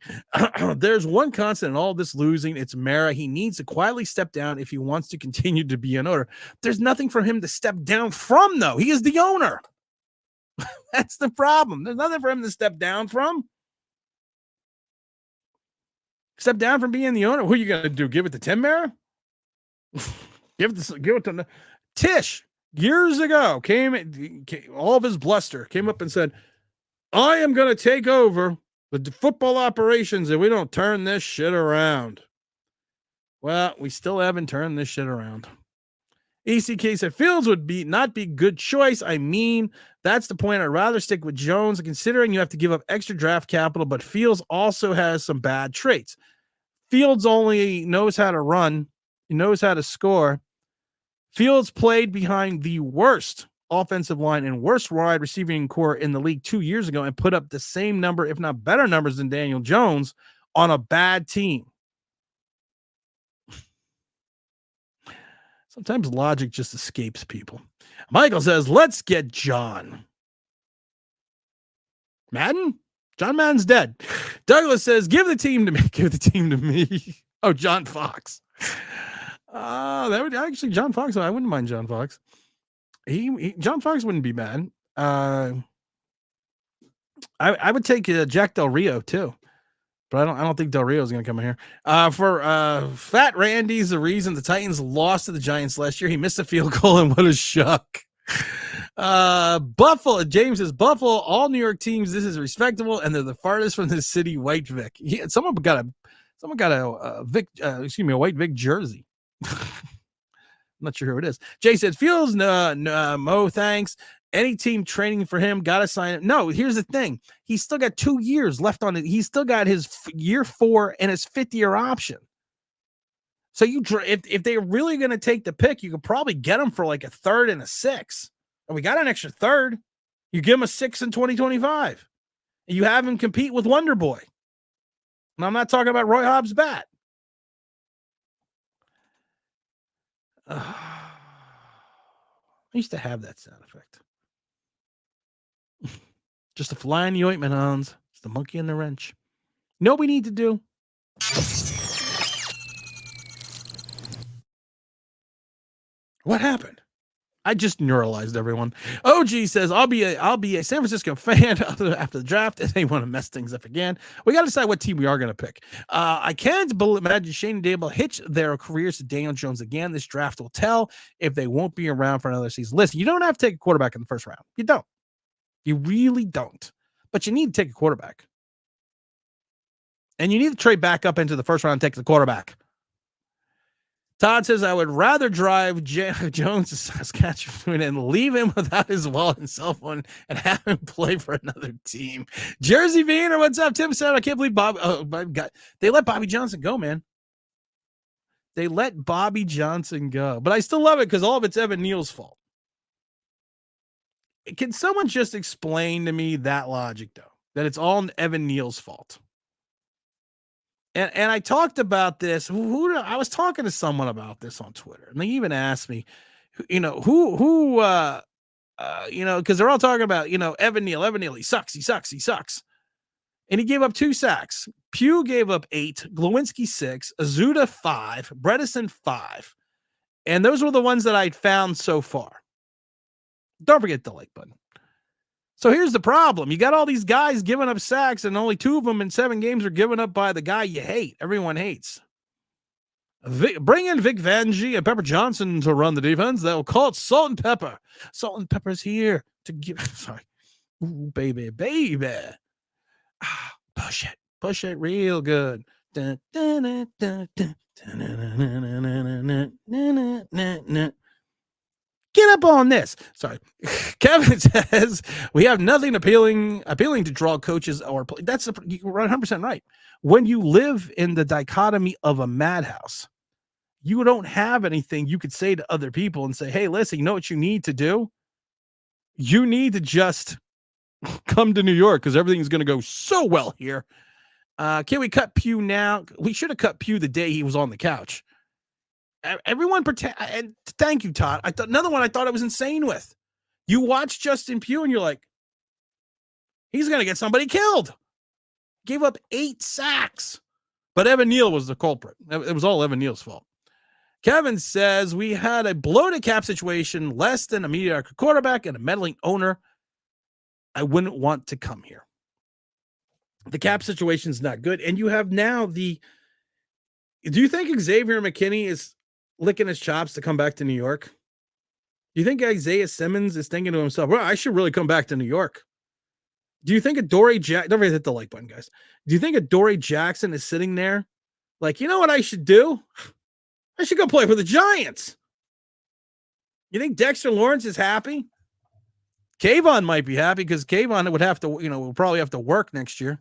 There's one constant in all this losing. It's Mara. He needs to quietly step down if he wants to continue to be an owner. There's nothing for him to step down from, though. He is the owner. That's the problem. There's nothing for him to step down from. Step down from being the owner. What are you going to do? Give it to Tim Mara? Give it to Tish. Years ago, came all of his bluster, came up and said, I am going to take over the football operations if we don't turn this shit around. Well, we still haven't turned this shit around. ECK said Fields would not be good choice. I mean, that's the point. I'd rather stick with Jones, considering you have to give up extra draft capital, but Fields also has some bad traits. Fields only knows how to run. He knows how to score. Fields played behind the worst offensive line and worst wide receiving core in the league 2 years ago and put up the same number, if not better numbers than Daniel Jones on a bad team. Sometimes logic just escapes people. Michael says, let's get John Madden. John Madden's dead. Douglas says, give the team to me. Give the team to me. Oh, John Fox. That would actually John Fox. I wouldn't mind John Fox. John Fox wouldn't be bad. I would take Jack Del Rio too, but I don't think Del Rio is going to come in here. For Fat Randy's the reason the Titans lost to the Giants last year. He missed a field goal, and what a shock. Buffalo. James says Buffalo. All New York teams. This is respectable, and they're the farthest from the city. White Vic. Someone got a White Vic jersey. I'm not sure who it is. Jay said, Fields, no, Mo, thanks. Any team training for him, got to sign it. No, here's the thing. He's still got 2 years left on it. He's still got his year 4 and his 5th-year option. So if they're really going to take the pick, you could probably get him for like a 3rd and a 6th. And we got an extra 3rd. You give him a 6 in 2025. And you have him compete with Wonder Boy. And I'm not talking about Roy Hobbs' bat. I used to have that sound effect. Just a fly in the ointment, Hans. Just a monkey in the wrench. You know what we need to do? What happened? I just neuralized everyone. OG says, I'll be a San Francisco fan after the draft, and they want to mess things up again. We got to decide what team we are going to pick. I can't imagine Shane and Dable hitch their careers to Daniel Jones again. This draft will tell if they won't be around for another season. Listen, you don't have to take a quarterback in the first round. You don't. You really don't. But you need to take a quarterback. And you need to trade back up into the first round and take the quarterback. Todd says, I would rather drive Jones to Saskatchewan and leave him without his wallet and cell phone and have him play for another team. Jersey Vienna, what's up? Tim said, I can't believe they let Bobby Johnson go, man. They let Bobby Johnson go. But I still love it because all of it's Evan Neal's fault. Can someone just explain to me that logic, though? That it's all Evan Neal's fault? And I talked about this. I was talking to someone about this on Twitter, and they even asked me, who because they're all talking about, Evan Neal, he sucks. And he gave up 2 sacks. Pugh gave up 8, Glowinski 6, Azuda 5, Bredesen 5. And those were the ones that I'd found so far. Don't forget the like button. So here's the problem. You got all these guys giving up sacks, and only 2 of them in 7 games are given up by the guy you hate. Everyone hates. Bring in Vic Fangio and Pepper Johnson to run the defense. They'll call it salt and pepper. Salt and pepper's here to give. Sorry. Ooh, baby. Push it real good. Get up on this. Sorry. Kevin says we have nothing appealing to draw coaches or play. You're 100% right. When you live in the dichotomy of a madhouse, you don't have anything you could say to other people and say, hey, listen, you know what you need to do? You need to just come to New York because everything's going to go so well here. Can we cut Pugh now? We should have cut Pugh the day he was on the couch. Everyone pretend. And thank you, Todd. Another one I thought I was insane with. You watch Justin Pugh and you're like, he's going to get somebody killed. Gave up 8 sacks. But Evan Neal was the culprit. It was all Evan Neal's fault. Kevin says we had a bloated cap situation, less than a mediocre quarterback and a meddling owner. I wouldn't want to come here. The cap situation is not good. And you have now do you think Xavier McKinney is licking his chops to come back to New York? Do you think Isaiah Simmons is thinking to himself, well, I should really come back to New York? Do you think don't forget hit the like button, guys. Do you think Adoree Jackson is sitting there like, you know what I should do? I should go play for the Giants. You think Dexter Lawrence is happy? Kayvon might be happy because Kayvon would have to, will probably have to work next year.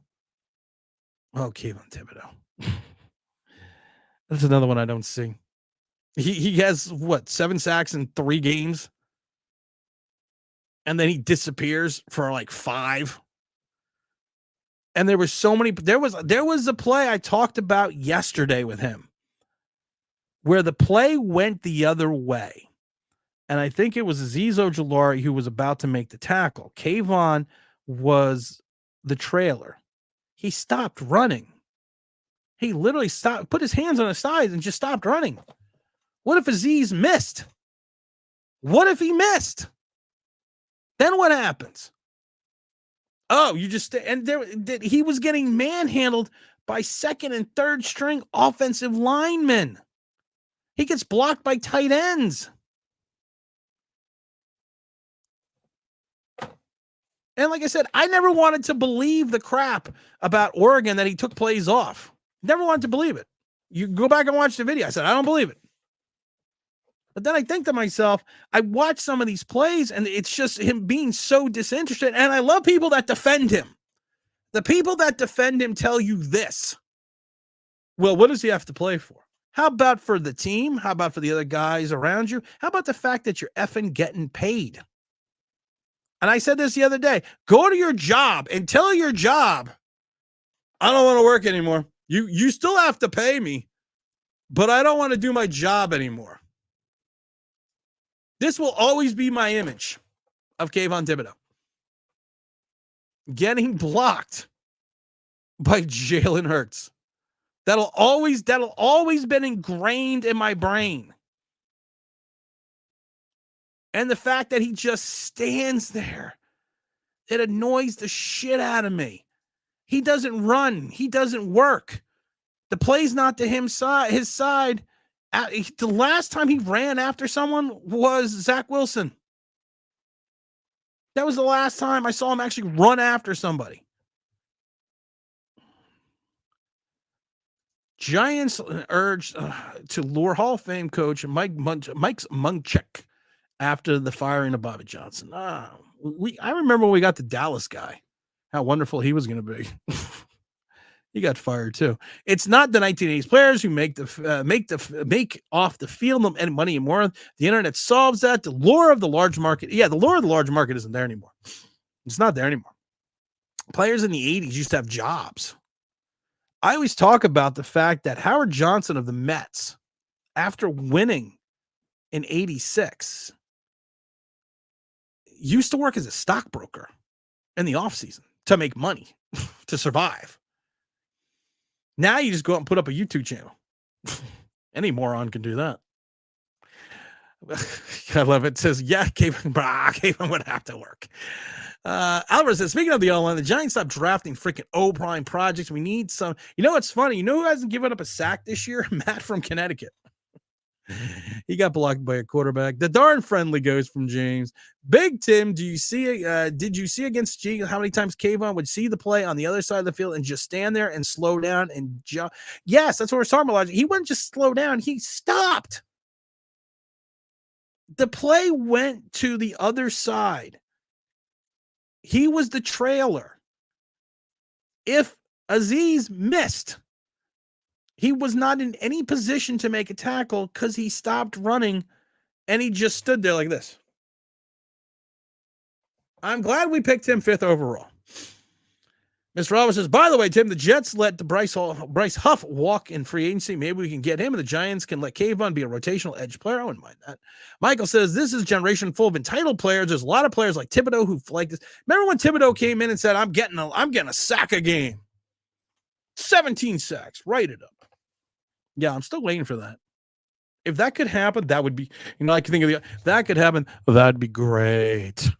Oh, Kayvon Thibodeau. That's another one I don't see. He has, 7 sacks in 3 games? And then he disappears for like 5. And there were so many. There was a play I talked about yesterday with him where the play went the other way. And I think it was Azeez Ojulari who was about to make the tackle. Kayvon was the trailer. He stopped running. He literally stopped, put his hands on his sides and just stopped running. What if Azeez missed? What if he missed? Then what happens? Oh, he was getting manhandled by 2nd and 3rd string offensive linemen. He gets blocked by tight ends. And like I said, I never wanted to believe the crap about Oregon that he took plays off. Never wanted to believe it. You go back and watch the video. I said, I don't believe it. But then I think to myself, I watch some of these plays and it's just him being so disinterested. And I love people that defend him. The people that defend him tell you this. Well, what does he have to play for? How about for the team? How about for the other guys around you? How about the fact that you're effing getting paid? And I said this the other day. Go to your job and tell your job, I don't want to work anymore. You still have to pay me, but I don't want to do my job anymore. This will always be my image of Kayvon Thibodeau. Getting blocked by Jalen Hurts. That'll always been ingrained in my brain. And the fact that he just stands there, it annoys the shit out of me. He doesn't run. He doesn't work. The play's not to his side. The last time he ran after someone was Zach Wilson. That was the last time I saw him actually run after somebody. Giants urged to lure Hall of Fame coach Mike Munchak after the firing of Bobby Johnson. I remember when we got the Dallas guy, how wonderful he was going to be. He got fired too. It's not the 1980s players who make off the field and money anymore. The internet solves that. The lure of the large market. Yeah, the lure of the large market isn't there anymore. It's not there anymore. Players in the 80s used to have jobs. I always talk about the fact that Howard Johnson of the Mets, after winning in 86, used to work as a stockbroker in the offseason to make money, to survive. Now you just go out and put up a YouTube channel. Any moron can do that. I love it. It says, yeah, Kayvon would have to work. Alvarez says, speaking of the O-line, the Giants stopped drafting freaking O-Prime projects. We need some. You know what's funny? You know who hasn't given up a sack this year? Matt from Connecticut. He got blocked by a quarterback. The darn friendly goes from James. Big Tim, did you see against G how many times Kayvon would see the play on the other side of the field and just stand there and slow down and yes, that's what we're talking about. He wouldn't just slow down, he stopped. The play went to the other side. He was the trailer. If Aziz missed, he was not in any position to make a tackle because he stopped running and he just stood there like this. I'm glad we picked him 5th overall. Mr. Roberts says, by the way, Tim, the Jets let the Bryce Huff walk in free agency. Maybe we can get him, and the Giants can let Kayvon be a rotational edge player. I wouldn't mind that. Michael says, this is a generation full of entitled players. There's a lot of players like Thibodeau who like this. Remember when Thibodeau came in and said, I'm getting a sack a game. 17 sacks. Write it up. Yeah, I'm still waiting for that. If that could happen, that would be, I can think of if that could happen, that'd be great.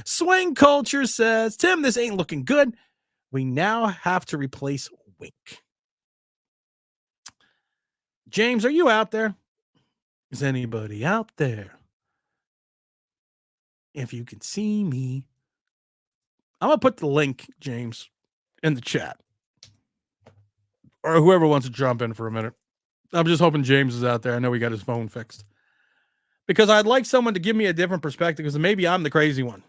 Swing Culture says, Tim, this ain't looking good. We now have to replace Wink. James, are you out there? Is anybody out there? If you can see me, I'm going to put the link, James, in the chat. Or whoever wants to jump in for a minute. I'm just hoping James is out there. I know he got his phone fixed. Because I'd like someone to give me a different perspective, because maybe I'm the crazy one.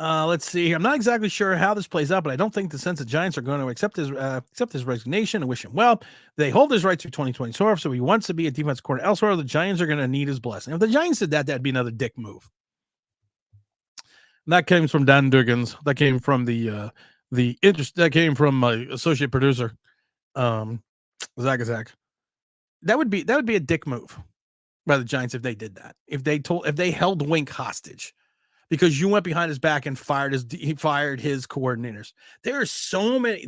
Let's see. I'm not exactly sure how this plays out, but I don't think the sense the Giants are going to accept his resignation and wish him well. They hold his right to 2024, so he wants to be a defense coordinator elsewhere. The Giants are going to need his blessing. If the Giants did that, that'd be another dick move. And that came from Dan Duggins. That came from that came from my associate producer, Zach. That would be a dick move by the Giants if they did that. If they held Wink hostage because you went behind his back and fired his coordinators. There are so many.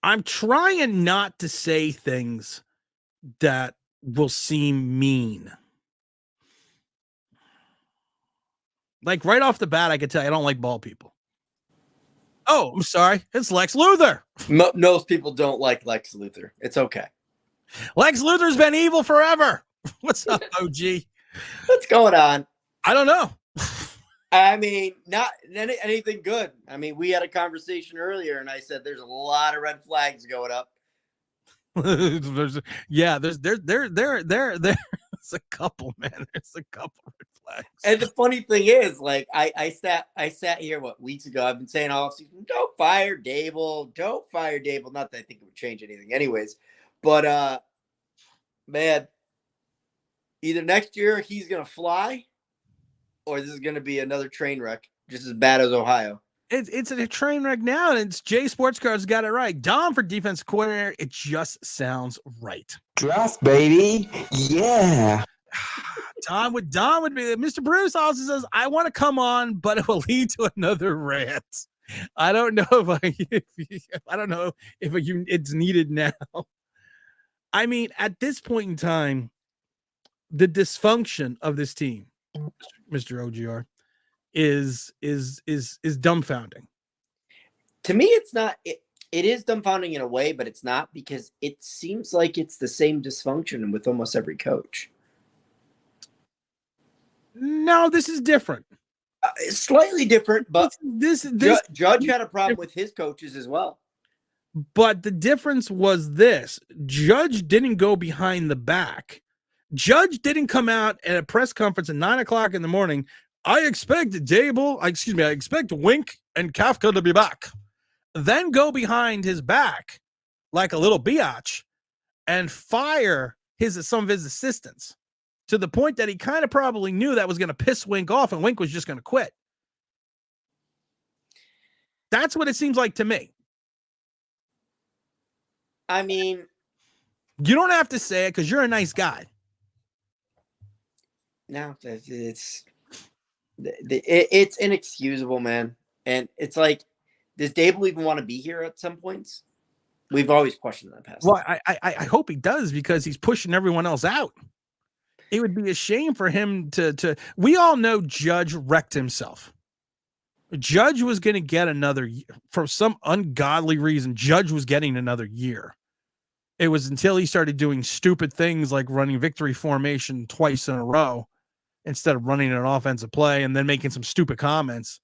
I'm trying not to say things that will seem mean. Like right off the bat, I could tell you I don't like bald people. Oh, I'm sorry. It's Lex Luthor. Most people don't like Lex Luthor. It's okay. Lex Luthor's been evil forever. What's up, OG? What's going on? I don't know. I mean, not anything good. I mean, we had a conversation earlier, and I said there's a lot of red flags going up. there's a couple, man. There's a couple red flags. And the funny thing is, like, I sat here weeks ago. I've been saying all season, don't fire Dable. Not that I think it would change anything, anyways. But man, either next year he's gonna fly, or this is gonna be another train wreck, just as bad as Ohio. It's a train wreck now, and it's Jay Sports Cards got it right. Dom for defense coordinator, it just sounds right. Draft, baby. Yeah. Don would be Mr. Bruce also says, I want to come on, but it will lead to another rant. I don't know if it's needed now. I mean, at this point in time, the dysfunction of this team, Mr. OGR, is dumbfounding. To me, it's not. It is dumbfounding in a way, but it's not, because it seems like it's the same dysfunction with almost every coach. No, this is different. It's slightly different, but this Judge had a problem with his coaches as well. But the difference was this: Judge didn't go behind the back. Judge didn't come out at a press conference at 9:00 in the morning. I expect Wink and Kafka to be back. Then go behind his back like a little biatch and fire some of his assistants, to the point that he kind of probably knew that was going to piss Wink off and Wink was just going to quit. That's what it seems like to me. I mean, you don't have to say it because you're a nice guy. No, it's inexcusable, man. And it's like Does Dable even want to be here at some points? We've always questioned that past. Well, I hope he does, because he's pushing everyone else out. It would be a shame for him to. We all know Judge wrecked himself. Judge was going to get another year. For some ungodly reason. Judge was getting another year. It was until he started doing stupid things like running victory formation twice in a row instead of running an offensive play and then making some stupid comments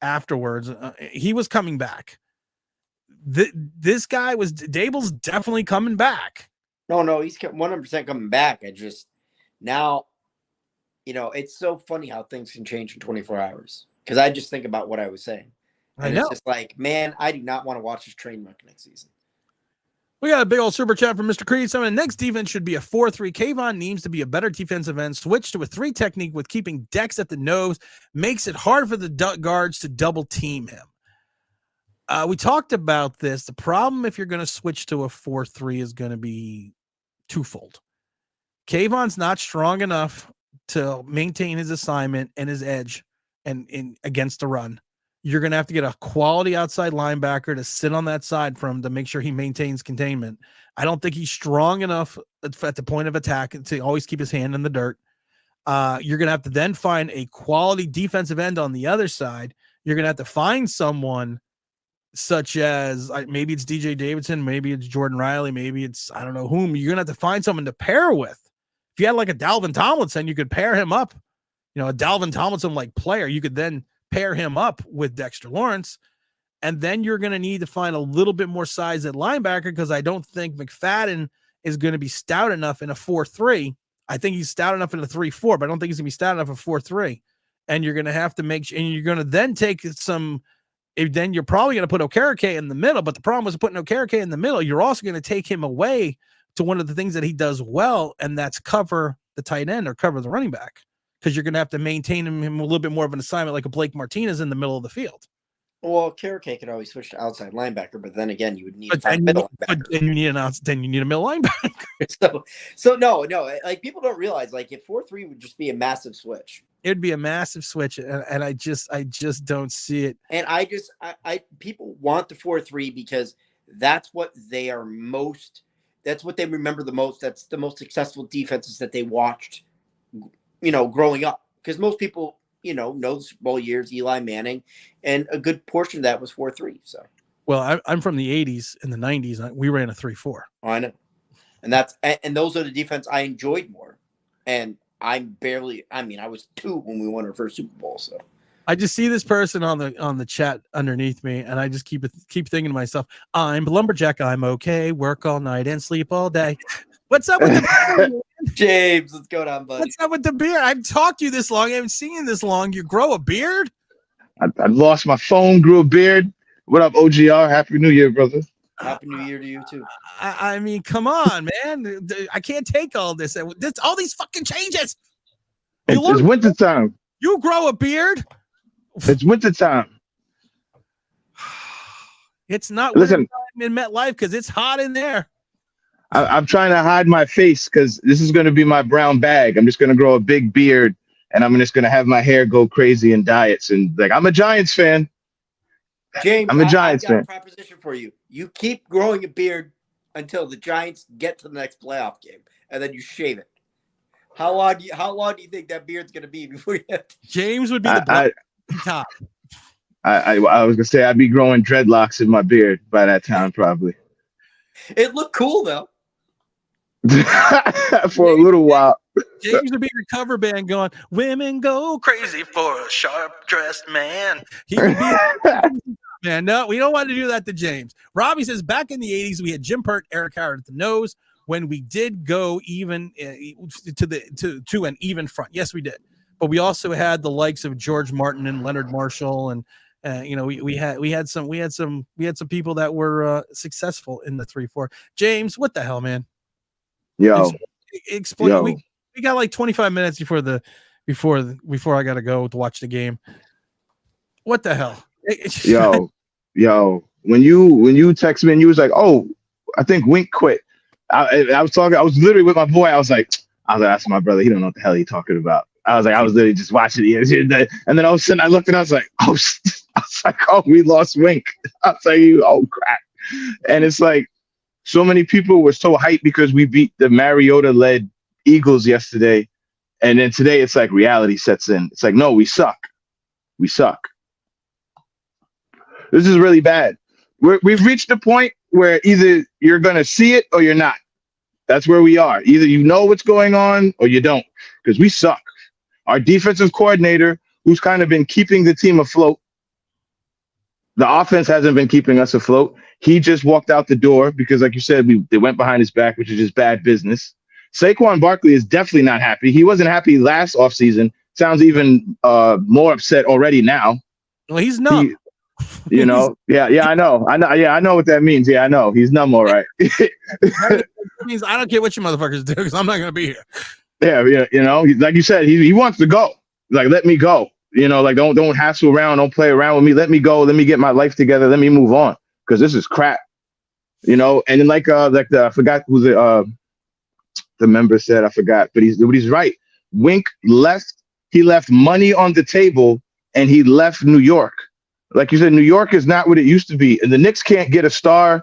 afterwards. He was coming back. This guy was Dable's definitely coming back. No, he's 100% coming back. Now, it's so funny how things can change in 24 hours. Because I just think about what I was saying. And I know. It's just like, man, I do not want to watch this train wreck next season. We got a big old super chat from Mr. Creed. Some of the next defense should be a 4-3. Kayvon needs to be a better defensive end. Switch to a 3 technique with keeping Dex at the nose. Makes it hard for the guards to double team him. We talked about this. The problem if you're going to switch to a 4-3 is going to be twofold. Kayvon's not strong enough to maintain his assignment and his edge and in against the run. You're going to have to get a quality outside linebacker to sit on that side for him to make sure he maintains containment. I don't think he's strong enough at the point of attack to always keep his hand in the dirt. You're going to have to then find a quality defensive end on the other side. You're going to have to find someone such as maybe it's DJ Davidson, maybe it's Jordan Riley, maybe it's, I don't know whom. You're going to have to find someone to pair with. If you had like a Dalvin Tomlinson, you could pair him up. A Dalvin Tomlinson-like player, you could then pair him up with Dexter Lawrence, and then you're going to need to find a little bit more size at linebacker because I don't think McFadden is going to be stout enough in a 4-3. I think he's stout enough in a 3-4, but I don't think he's going to be stout enough in a 4-3. And you're going to have to and you're going to then take then you're probably going to put Okereke in the middle, but the problem was putting Okereke in the middle. You're also going to take him away to one of the things that he does well, and that's cover the tight end or cover the running back. Because you're going to have to maintain him a little bit more of an assignment like a Blake Martinez in the middle of the field. Well, Okereke could always switch to outside linebacker, but then again, you would need a middle linebacker. Then you need a middle linebacker. So no, like people don't realize like if 4-3 would just be a massive switch. It'd be a massive switch, and I just don't see it. And people want the 4-3 because that's what they are most. That's what they remember the most. That's the most successful defenses that they watched. Growing up, because most people, know the Super Bowl years, Eli Manning, and a good portion of that was 4-3. So, well, I'm from the 80s and the 90s. We ran a 3-4. Oh, I know, and those are the defense I enjoyed more. And I was 2 when we won our first Super Bowl. So, I just see this person on the chat underneath me, and I just keep thinking to myself, I'm lumberjack. I'm okay. Work all night and sleep all day. What's up with the James? What's going on, buddy? What's up with the beard? I've talked to you this long. I haven't seen you this long. You grow a beard? I lost my phone, grew a beard. What up, OGR? Happy New Year, brother. Happy New Year to you, too. I mean, come on, man. I can't take all this. All these fucking changes. It's wintertime. You grow a beard? It's wintertime. It's not Listen in MetLife because it's hot in there. I'm trying to hide my face because this is going to be my brown bag. I'm just going to grow a big beard, and I'm just going to have my hair go crazy in diets. And I'm a Giants fan. James, I'm a Giants fan. I've got a proposition for you. You keep growing a beard until the Giants get to the next playoff game, and then you shave it. How long do you think that beard's going to be before you have to? James would be the black top. I was going to say I'd be growing dreadlocks in my beard by that time, probably. It looked cool, though. For a little while. James would be your cover band going, women go crazy for a sharp-dressed man. He would be man. No, we don't want to do that to James. Robbie says, back in the 80s, we had Jim Pert, Eric Howard at the nose when we did go even to an even front. Yes, we did. But we also had the likes of George Martin and Leonard Marshall, and we had some people that were successful in the 3-4. James, what the hell, man? Yo, explain. Yo. We got like 25 minutes before I got to go to watch the game. What the hell? Yo. When you text me and you was like, "Oh, I think Wink quit." I was literally with my boy. I was like, "That's my brother. He don't know what the hell he talking about." I was literally just watching it, and then all of a sudden I looked and I was like, "Oh, It's like, oh, we lost Wink. I'll tell you, oh crap. And it's like so many people were so hyped because we beat the Mariota-led Eagles yesterday. And then today it's like reality sets in. It's like, no, we suck. We suck. This is really bad. We've reached a point where either you're going to see it or you're not. That's where we are. Either you know what's going on or you don't, because we suck. Our defensive coordinator, who's kind of been keeping the team afloat, the offense hasn't been keeping us afloat. He just walked out the door because, like you said, they went behind his back, which is just bad business. Saquon Barkley is definitely not happy. He wasn't happy last offseason. Sounds even more upset already now. Well, he's numb. Yeah, I know. Yeah, I know what that means. Yeah, I know. He's numb, all right. That means I don't care what you motherfuckers do because I'm not going to be here. Yeah, like you said, he wants to go. Like, let me go. Like don't hassle around, don't play around with me. Let me go. Let me get my life together. Let me move on because this is crap. And then I forgot who the member said. I forgot, but he's right. Wink left. He left money on the table, and he left New York. Like you said, New York is not what it used to be, and the Knicks can't get a star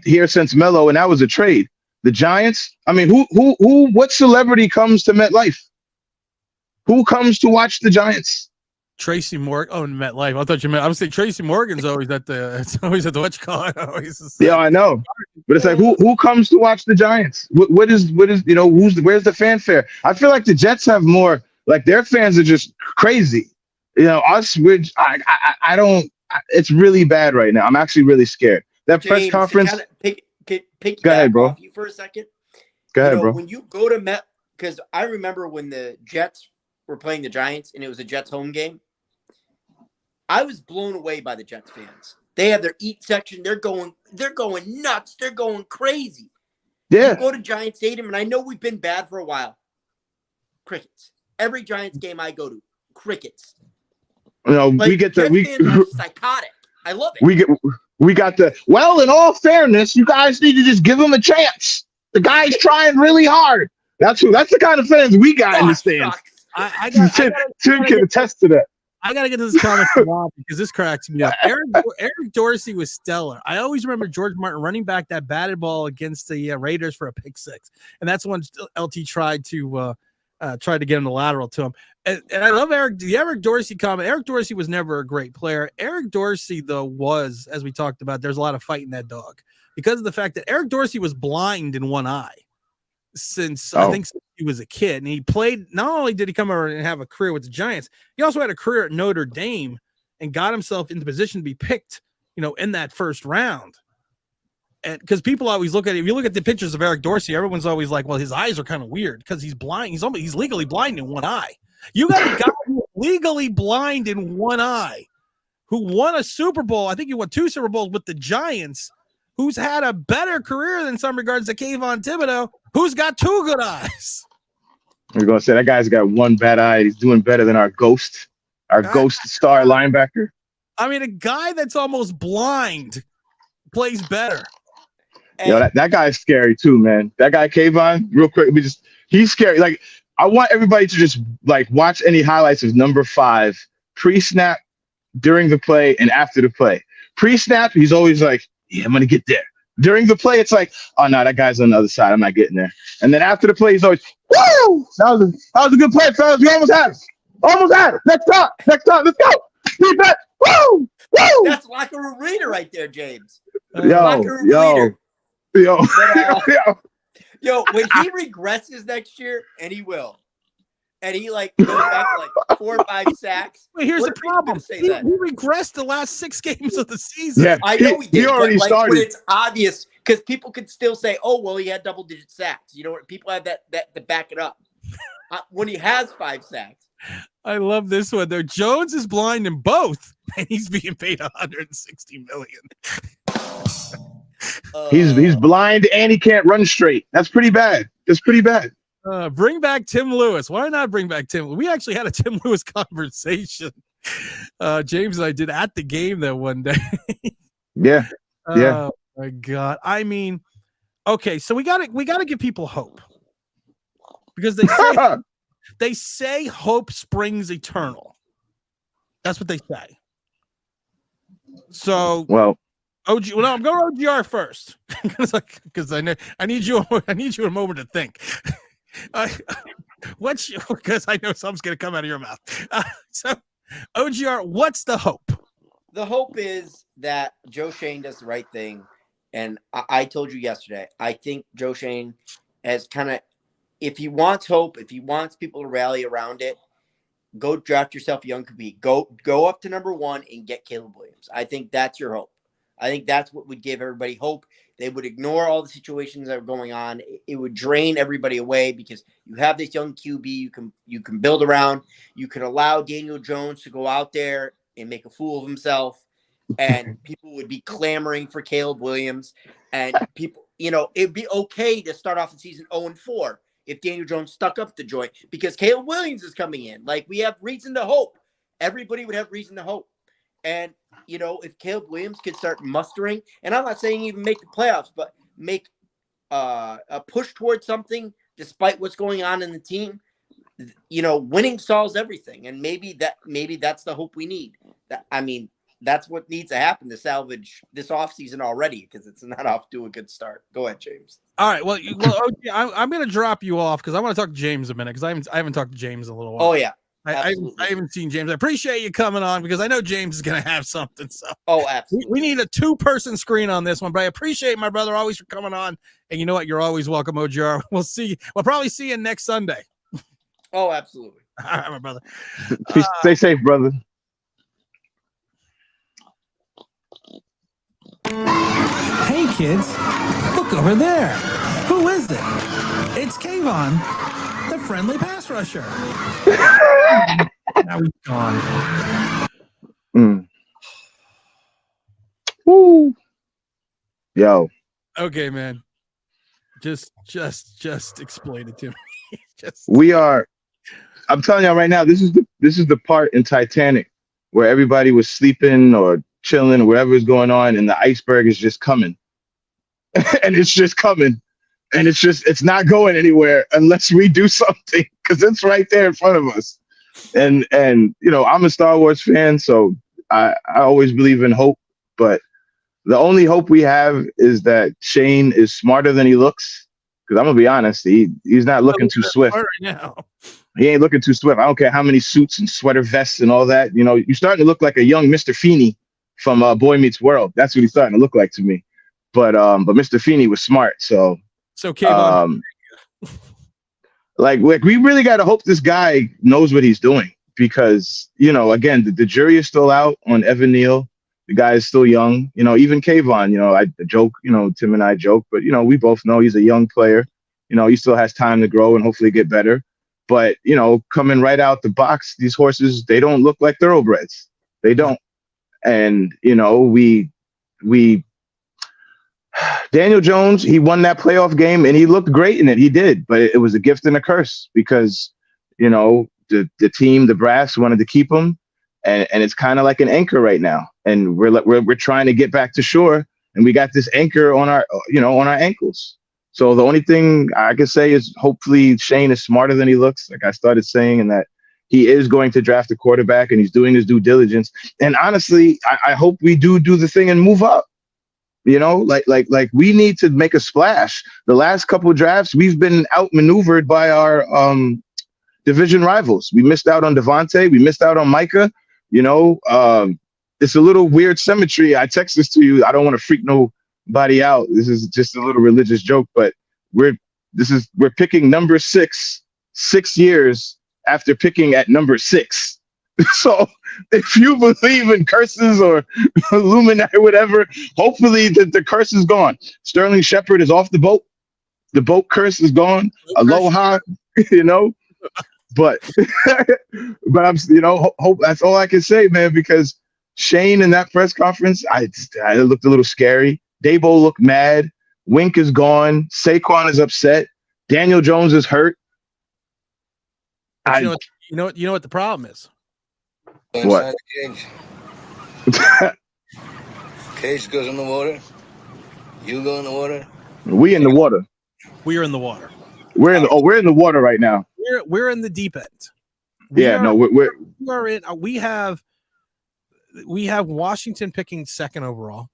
here since Melo, and that was a trade. The Giants. I mean, what celebrity comes to MetLife? Who comes to watch the Giants? Tracy Morgan. Oh, MetLife. I thought you meant. I was saying Tracy Morgan's always at the. It's always at the whatchamacallit. Yeah, I know. But it's like who comes to watch the Giants? What is where's the fanfare? I feel like the Jets have more. Like their fans are just crazy. Us. I don't. It's really bad right now. I'm actually really scared. That James, press conference. Pick Go ahead, bro. off you for a second. Go ahead, bro. When you go to Met, because I remember when the Jets were playing the Giants and it was a Jets home game. I was blown away by the Jets fans. They have their eat section. They're going nuts. They're going crazy. Yeah. You go to Giants Stadium, and I know we've been bad for a while. Crickets. Every Giants game I go to, crickets. We get Jets the fans are psychotic. I love it. We got the. Well, in all fairness, you guys need to just give him a chance. The guy's trying really hard. That's the kind of fans we got in the stands. Tim can attest to that. I got to get to this comment from Rob because this cracks me up. Eric Dorsey was stellar. I always remember George Martin running back that batted ball against the Raiders for a pick six, and that's when LT tried to get him the lateral to him. And I love the Eric Dorsey comment. Eric Dorsey was never a great player. Eric Dorsey, though, was, as we talked about, there's a lot of fight in that dog because of the fact that Eric Dorsey was blind in one eye since he was a kid, and he played. Not only did he come over and have a career with the Giants, he also had a career at Notre Dame and got himself into position to be picked, in that first round. And because people always look at it, if you look at the pictures of Eric Dorsey, everyone's always like, well, his eyes are kind of weird because he's blind. He's legally blind in one eye. You got a guy who's legally blind in one eye who won a Super Bowl. I think he won 2 Super Bowls with the Giants, who's had a better career in some regards to Kayvon Thibodeau, who's got 2 good eyes. We're going to say that guy's got 1 bad eye. He's doing better than our ghost star linebacker. I mean, a guy that's almost blind plays better. That guy's scary too, man. That guy, Kayvon, real quick, he's scary. Like, I want everybody to just watch any highlights of number 5 pre-snap, during the play, and after the play. Pre-snap, he's always like, yeah, I'm going to get there. During the play, it's like, oh, no, that guy's on the other side. I'm not getting there. And then after the play, he's always, woo! That was a good play, fellas. We almost had it. Almost had it. Next time. Let's go. Defense. Woo! Woo! That's locker room reader right there, James. Yo. Yo, when he regresses next year, and he will, and he goes back to 4 or 5 sacks. Wait, here's the problem. He regressed the last 6 games of the season. Yeah, I know he did. He already started. When it's obvious, because people could still say, "Oh, well, he had double-digit sacks." People have that to back it up. When he has 5 sacks. I love this one though. Jones is blind in both, and he's being paid $160 million. He's blind and he can't run straight. That's pretty bad. Bring back Tim Lewis. Why not bring back Tim? We actually had a Tim Lewis conversation. James and I did at the game that one day. Yeah. Oh my God. I mean, okay, so we gotta give people hope because they say hope springs eternal. That's what they say. So Well, OG. Well, no, I'm going OGR first because I know I need you a moment to think. Because I know something's going to come out of your mouth. So OGR, what's the hope? The hope is that Joe Shane does the right thing. And I told you yesterday, I think Joe Shane has kind of, if he wants hope, if he wants people to rally around it, go draft yourself a young QB. Go up to number 1 and get Caleb Williams. I think that's your hope. I think that's what would give everybody hope. They would ignore all the situations that are going on. It would drain everybody away because you have this young QB you can build around. You can allow Daniel Jones to go out there and make a fool of himself, and people would be clamoring for Caleb Williams. And people, it'd be okay to start off the season 0-4 if Daniel Jones stuck up the joint because Caleb Williams is coming in. Like, we have reason to hope. Everybody would have reason to hope. And, if Caleb Williams could start mustering, and I'm not saying even make the playoffs, but make a push towards something despite what's going on in the team, winning solves everything. And maybe that's the hope we need. That's what needs to happen to salvage this offseason already, because it's not off to a good start. Go ahead, James. All right. Well, OG, I'm going to drop you off because I want to talk to James a minute because I haven't talked to James in a little while. Oh, yeah. I haven't seen James. I appreciate you coming on because I know James is going to have something. So absolutely. We need a 2-person screen on this one, but I appreciate my brother always for coming on. And you know what? You're always welcome, OGR. We'll probably see you next Sunday. Oh, absolutely. All right, my brother. Stay safe, brother. Hey, kids, look over there. Who is it? It's Kayvon, the friendly pass rusher. Now he's gone. Woo. Yo. Okay, man. Just explain it to me. I'm telling y'all right now, this is the part in Titanic where everybody was sleeping or chilling or whatever is going on, and the iceberg is just coming. And it's just coming. And it's not going anywhere unless we do something, because it's right there in front of us. And I'm a Star Wars fan, so I always believe in hope, but the only hope we have is that Shane is smarter than he looks. Because I'm gonna be honest, he's not looking too swift. Right now. He ain't looking too swift. I don't care how many suits and sweater vests and all that. You're starting to look like a young Mr. Feeney from Boy Meets World. That's what he's starting to look like to me. But Mr. Feeney was smart. So Kayvon, like we really got to hope this guy knows what he's doing, because again, the jury is still out on Evan Neal. The guy is still young. Even Kayvon, I joke, Tim and I joke, but we both know he's a young player. He still has time to grow and hopefully get better. But coming right out the box, these horses, they don't look like thoroughbreds. They don't. And we Daniel Jones, he won that playoff game and he looked great in it. He did, but it was a gift and a curse because the team, the brass, wanted to keep him, and it's kind of like an anchor right now. And we're trying to get back to shore, and we got this anchor on our on our ankles. So the only thing I can say is hopefully Shane is smarter than he looks, like I started saying, and that he is going to draft a quarterback and he's doing his due diligence. And honestly, I hope we do the thing and move up. Like we need to make a splash. The last couple of drafts, we've been outmaneuvered by our division rivals. We missed out on Devontae. We missed out on Micah. It's a little weird symmetry. I text this to you. I don't want to freak nobody out. This is just a little religious joke, but we're picking number 6 years after picking at number 6. So if you believe in curses or Illuminati, whatever, hopefully the curse is gone. Sterling Shepard is off the boat. The boat curse is gone. Aloha, but I'm, hope that's all I can say, man, because Shane in that press conference, I looked a little scary. Dabo looked mad. Wink is gone. Saquon is upset. Daniel Jones is hurt. You know what the problem is? What? Cage goes in the water. You go in the water. We in the water. We're in the water. We're in the water right now. We're in the deep end. We have we have Washington picking second overall.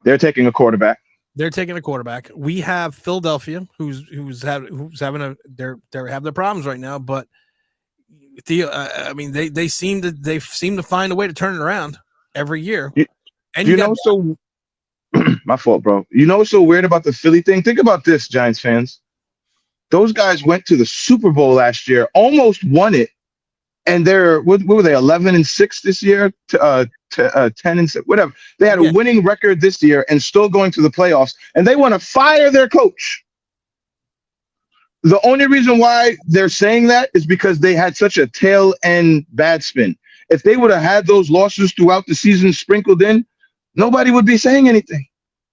They're taking a quarterback. They're taking a quarterback. We have Philadelphia, who's having they're having their problems right now, but I mean they seem to find a way to turn it around every year. And you know, so my fault, bro. You know what's so weird about the Philly thing? Think about this, Giants fans. Those guys went to the Super Bowl last year, almost won it, and they're what were they, 11-6 this year? 10-6, whatever. They had a winning record this year and still going to the playoffs, and they want to fire their coach. The only reason why they're saying that is because they had such a tail end bad spin. If they would have had those losses throughout the season sprinkled in, nobody would be saying anything.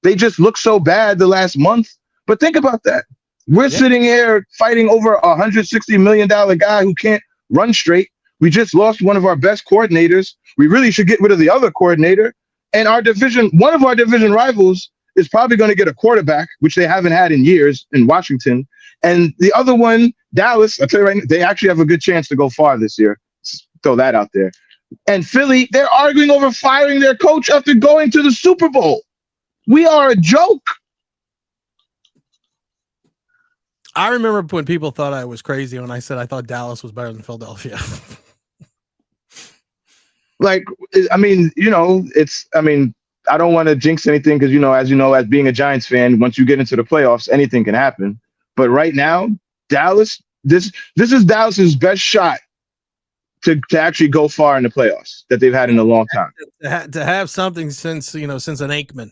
They just look so bad the last month. But think about that. We're sitting here fighting over a $160 million guy who can't run straight. We just lost one of our best coordinators. We really should get rid of the other coordinator. And one of our division rivals is probably going to get a quarterback, which they haven't had in years in Washington. And the other one, Dallas, I'll tell you right now, they actually have a good chance to go far this year. Just throw that out there. And Philly, they're arguing over firing their coach after going to the Super Bowl. We are a joke. I remember when people thought I was crazy when I said I thought Dallas was better than Philadelphia. Like, I mean, I don't want to jinx anything because, as being a Giants fan, once you get into the playoffs, anything can happen. But right now, Dallas, this is Dallas's best shot to actually go far in the playoffs that they've had in a long time. To have something since an Aikman.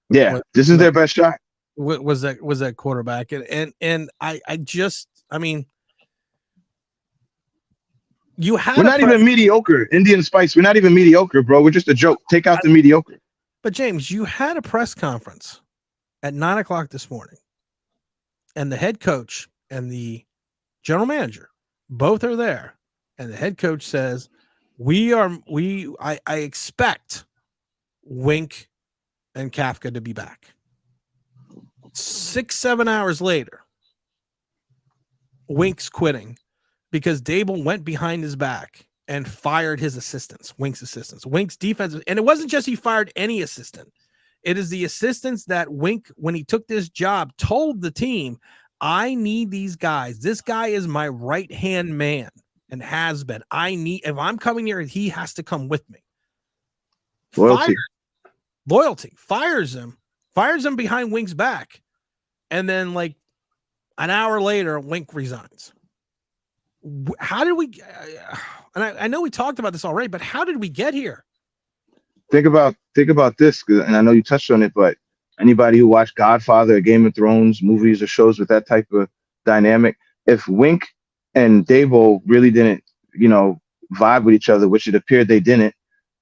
Yeah, this is their best shot. Was that quarterback, and you have. We're not even mediocre, Indian Spice. We're not even mediocre, bro. We're just a joke. Take out the mediocre. But James, you had a press conference at 9:00 this morning, and the head coach and the general manager both are there, and the head coach says, I expect Wink and Kafka to be back. 6-7 hours later, Wink's quitting because Dable went behind his back and fired his assistants, Wink's assistants. Wink's defense, and it wasn't just he fired any assistant. It is the assistants that Wink, when he took this job, told the team, I need these guys. This guy is my right-hand man and has been. If I'm coming here, he has to come with me. Loyalty. Fires him behind Wink's back. And then like an hour later, Wink resigns. How did we, and I know we talked about this already, but how did we get here? Think about this, and I know you touched on it, but anybody who watched Godfather or Game of Thrones movies or shows with that type of dynamic, if Wink and Dable really didn't, vibe with each other, which it appeared they didn't,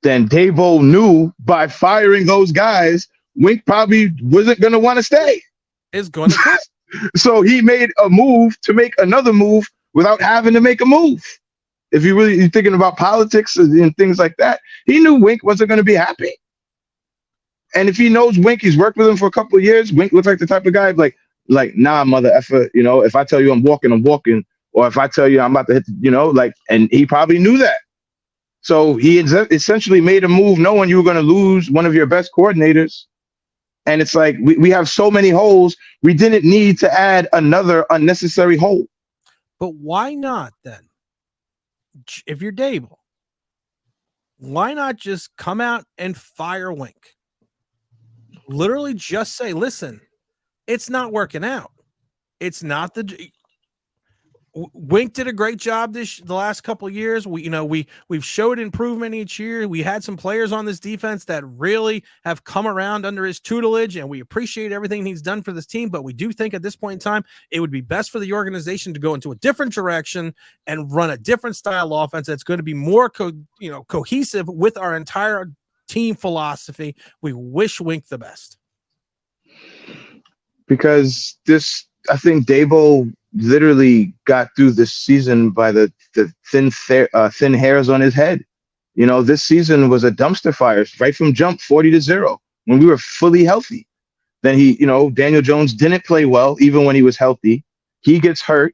then Dable knew by firing those guys, Wink probably wasn't going to want to stay. Is going to quit. So he made a move to make another move without having to make a move. If you're thinking about politics and things like that, he knew Wink wasn't going to be happy. And if he knows Wink, he's worked with him for a couple of years. Wink looks like the type of guy like, nah, mother effer, if I tell you I'm walking, I'm walking. Or if I tell you I'm about to hit, and he probably knew that. So he essentially made a move knowing you were going to lose one of your best coordinators. And it's like, we have so many holes. We didn't need to add another unnecessary hole. But why not then? If you're Dable, why not just come out and fire Wink? Literally just say, listen, it's not working out. It's not Wink did a great job the last couple of years. We've showed improvement each year. We had some players on this defense that really have come around under his tutelage, and we appreciate everything he's done for this team. But we do think at this point in time, it would be best for the organization to go into a different direction and run a different style offense that's going to be more cohesive with our entire team philosophy. We wish Wink the best. Because I think Dable literally got through this season by the thin hairs on his head. This season was a dumpster fire right from jump, 40-0 when we were fully healthy. Then Daniel Jones didn't play well even when he was healthy. He gets hurt.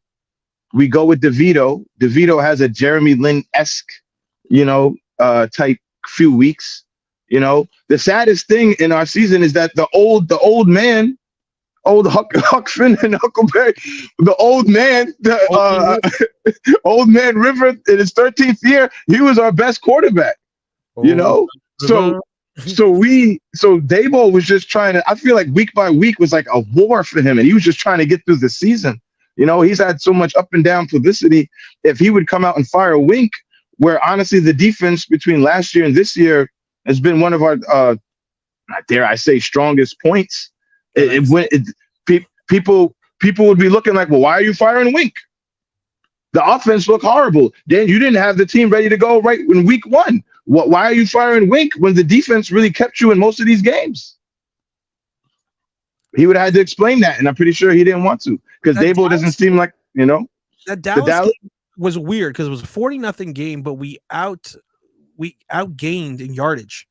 We go with DeVito. DeVito has a Jeremy Lin-esque, type few weeks. You know, the saddest thing in our season is that the old man, old Huck Finn and Huckleberry, the old man, old man River in his 13th year, he was our best quarterback. You know, so Daboll was just trying to. I feel like week by week was like a war for him, and he was just trying to get through the season. You know, he's had so much up and down publicity. If he would come out and fire Wink, where honestly the defense between last year and this year has been one of our, dare I say, strongest points. People would be looking like, well, why are you firing Wink? The offense looked horrible. Then you didn't have the team ready to go right in week one. Why are you firing Wink when the defense really kept you in most of these games? He would have had to explain that, and I'm pretty sure he didn't want to, because Daboll doesn't seem like, you know. That Dallas game was weird because it was a 40-0 game, but we outgained in yardage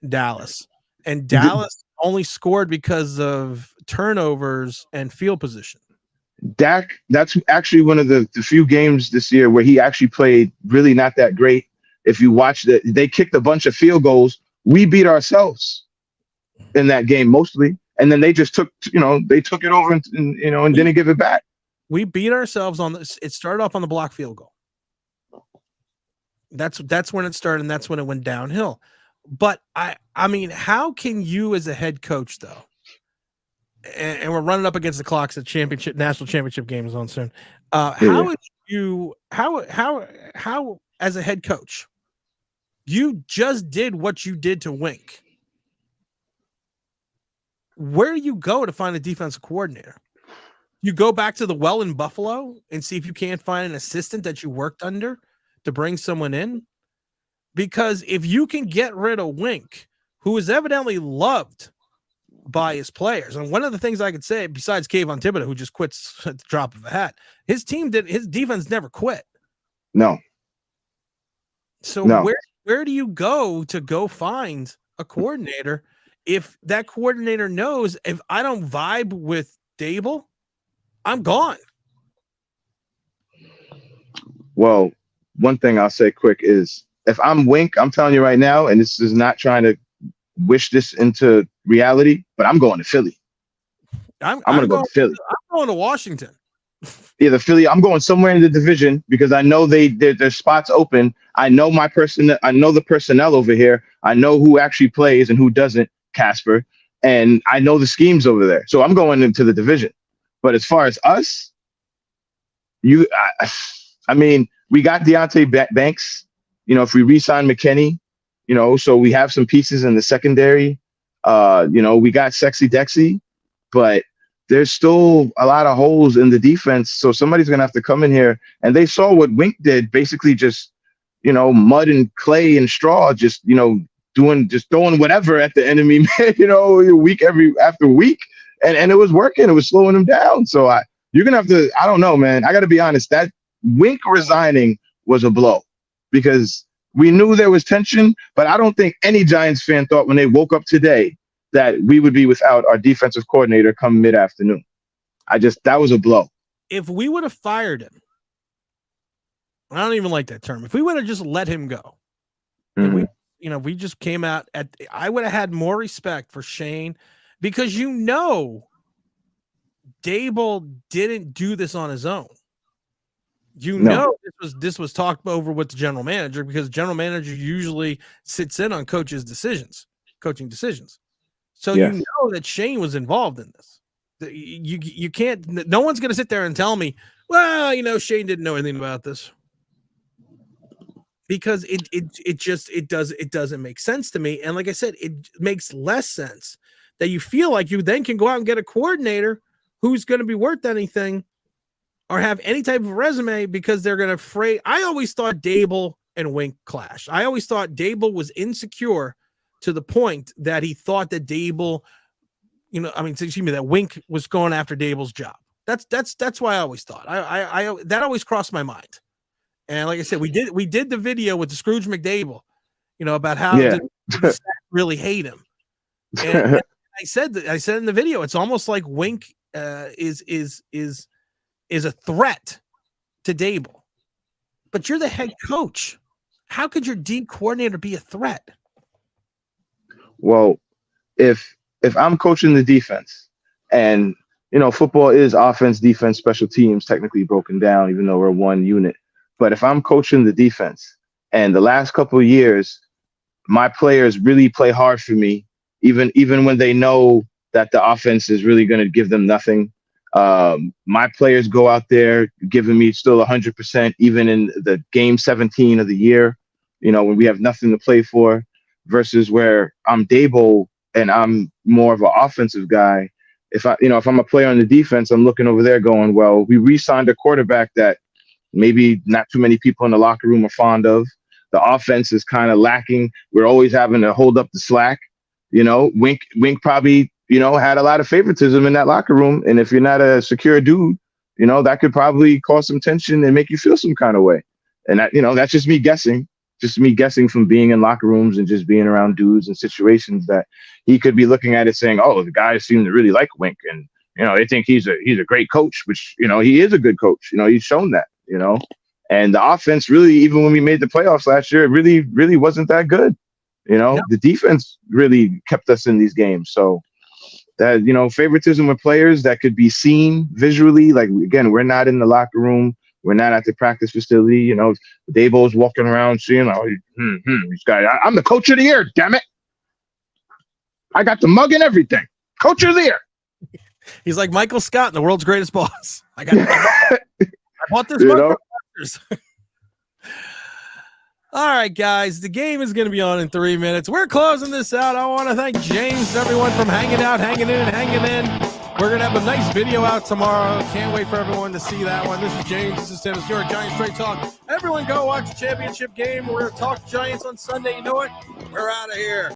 Dallas, and Dallas only scored because of turnovers and field position. Dak, that's actually one of the few games this year where he actually played really not that great. If you watch that, they kicked a bunch of field goals. We beat ourselves in that game mostly, and then they just took it over and didn't give it back. We beat ourselves on this. It started off on the block field goal. That's when it started, and that's when it went downhill. But I mean, how can you as a head coach though? And we're running up against the clocks at national championship games on soon. How as a head coach, you just did what you did to Wink. Where do you go to find a defensive coordinator? You go back to the well in Buffalo and see if you can't find an assistant that you worked under to bring someone in. Because if you can get rid of Wink, who is evidently loved by his players, and one of the things I could say, besides Kayvon Thibodeau, who just quits at the drop of a hat, his defense never quit. No. So where do you go to find a coordinator if that coordinator knows if I don't vibe with Daboll, I'm gone? Well, one thing I'll say quick is if I'm Wink, I'm telling you right now, and this is not trying to wish this into reality, but I'm going to Philly. I'm going to go to Philly. I'm going to Washington. Either Philly, I'm going somewhere in the division because I know there's spots open. I know I know the personnel over here. I know who actually plays and who doesn't, Casper, and I know the schemes over there. So I'm going into the division. But as far as us, I mean, we got Deontay Banks. You know, if we re-sign McKinney, you know, so we have some pieces in the secondary. You know, we got Sexy Dexy, but there's still a lot of holes in the defense. So somebody's going to have to come in here. And they saw what Wink did, basically just, you know, mud and clay and straw, just, you know, throwing whatever at the enemy, you know, after week. And it was working. It was slowing them down. So you're going to have to, I don't know, man. I got to be honest. That Wink resigning was a blow because we knew there was tension, but I don't think any Giants fan thought when they woke up today that we would be without our defensive coordinator come mid-afternoon. That was a blow. If we would have fired him, I don't even like that term. If we would have just let him go, we just came out I would have had more respect for Shane because Daboll didn't do this on his own. This was talked over with the general manager because the general manager usually sits in on coaching decisions. So you know that Shane was involved in this. You can't. No one's going to sit there and tell me, well, you know, Shane didn't know anything about this, because it doesn't make sense to me. And like I said, it makes less sense that you feel like you then can go out and get a coordinator who's going to be worth anything or have any type of resume because they're going to I always thought Daboll and Wink clashed. I always thought Daboll was insecure to the point that he thought that Daboll, that Wink was going after Daboll's job. That's why I always thought. I that always crossed my mind. And like I said, we did the video with the Scrooge McDable, about how did really hate him. And I said in the video, it's almost like Wink is a threat to Daboll. But you're the head coach. How could your D coordinator be a threat? Well, if I'm coaching the defense, and football is offense, defense, special teams technically broken down, even though we're one unit. But if I'm coaching the defense, and the last couple of years, my players really play hard for me, even when they know that the offense is really going to give them nothing. My players go out there giving me still 100%, even in the game 17 of the year, when we have nothing to play for, versus where I'm Dable and I'm more of an offensive guy. If I'm a player on the defense, I'm looking over there going, well, we re-signed a quarterback that maybe not too many people in the locker room are fond of. The offense is kind of lacking. We're always having to hold up the slack. Wink probably, had a lot of favoritism in that locker room. And if you're not a secure dude, that could probably cause some tension and make you feel some kind of way. And that's just me guessing. Just me guessing from being in locker rooms and just being around dudes and situations that he could be looking at it saying, oh, the guys seem to really like Wink. And, they think he's a great coach, which, he is a good coach. He's shown that, and the offense really, even when we made the playoffs last year, it really, really wasn't that good. The defense really kept us in these games. So that, favoritism with players that could be seen visually, like, again, we're not in the locker room. We're not at the practice facility. Dabo's walking around seeing, these guys. I'm the coach of the year, damn it. I got the mug and everything. Coach of the year. He's like Michael Scott in The World's Greatest Boss. I bought this mug. All right, guys, the game is going to be on in 3 minutes. We're closing this out. I want to thank James, everyone, from hanging out, hanging in. We're going to have a nice video out tomorrow. Can't wait for everyone to see that one. This is James. This is Tim. It's your Giants Straight Talk. Everyone go watch the championship game. We're going to talk Giants on Sunday. You know what? We're out of here.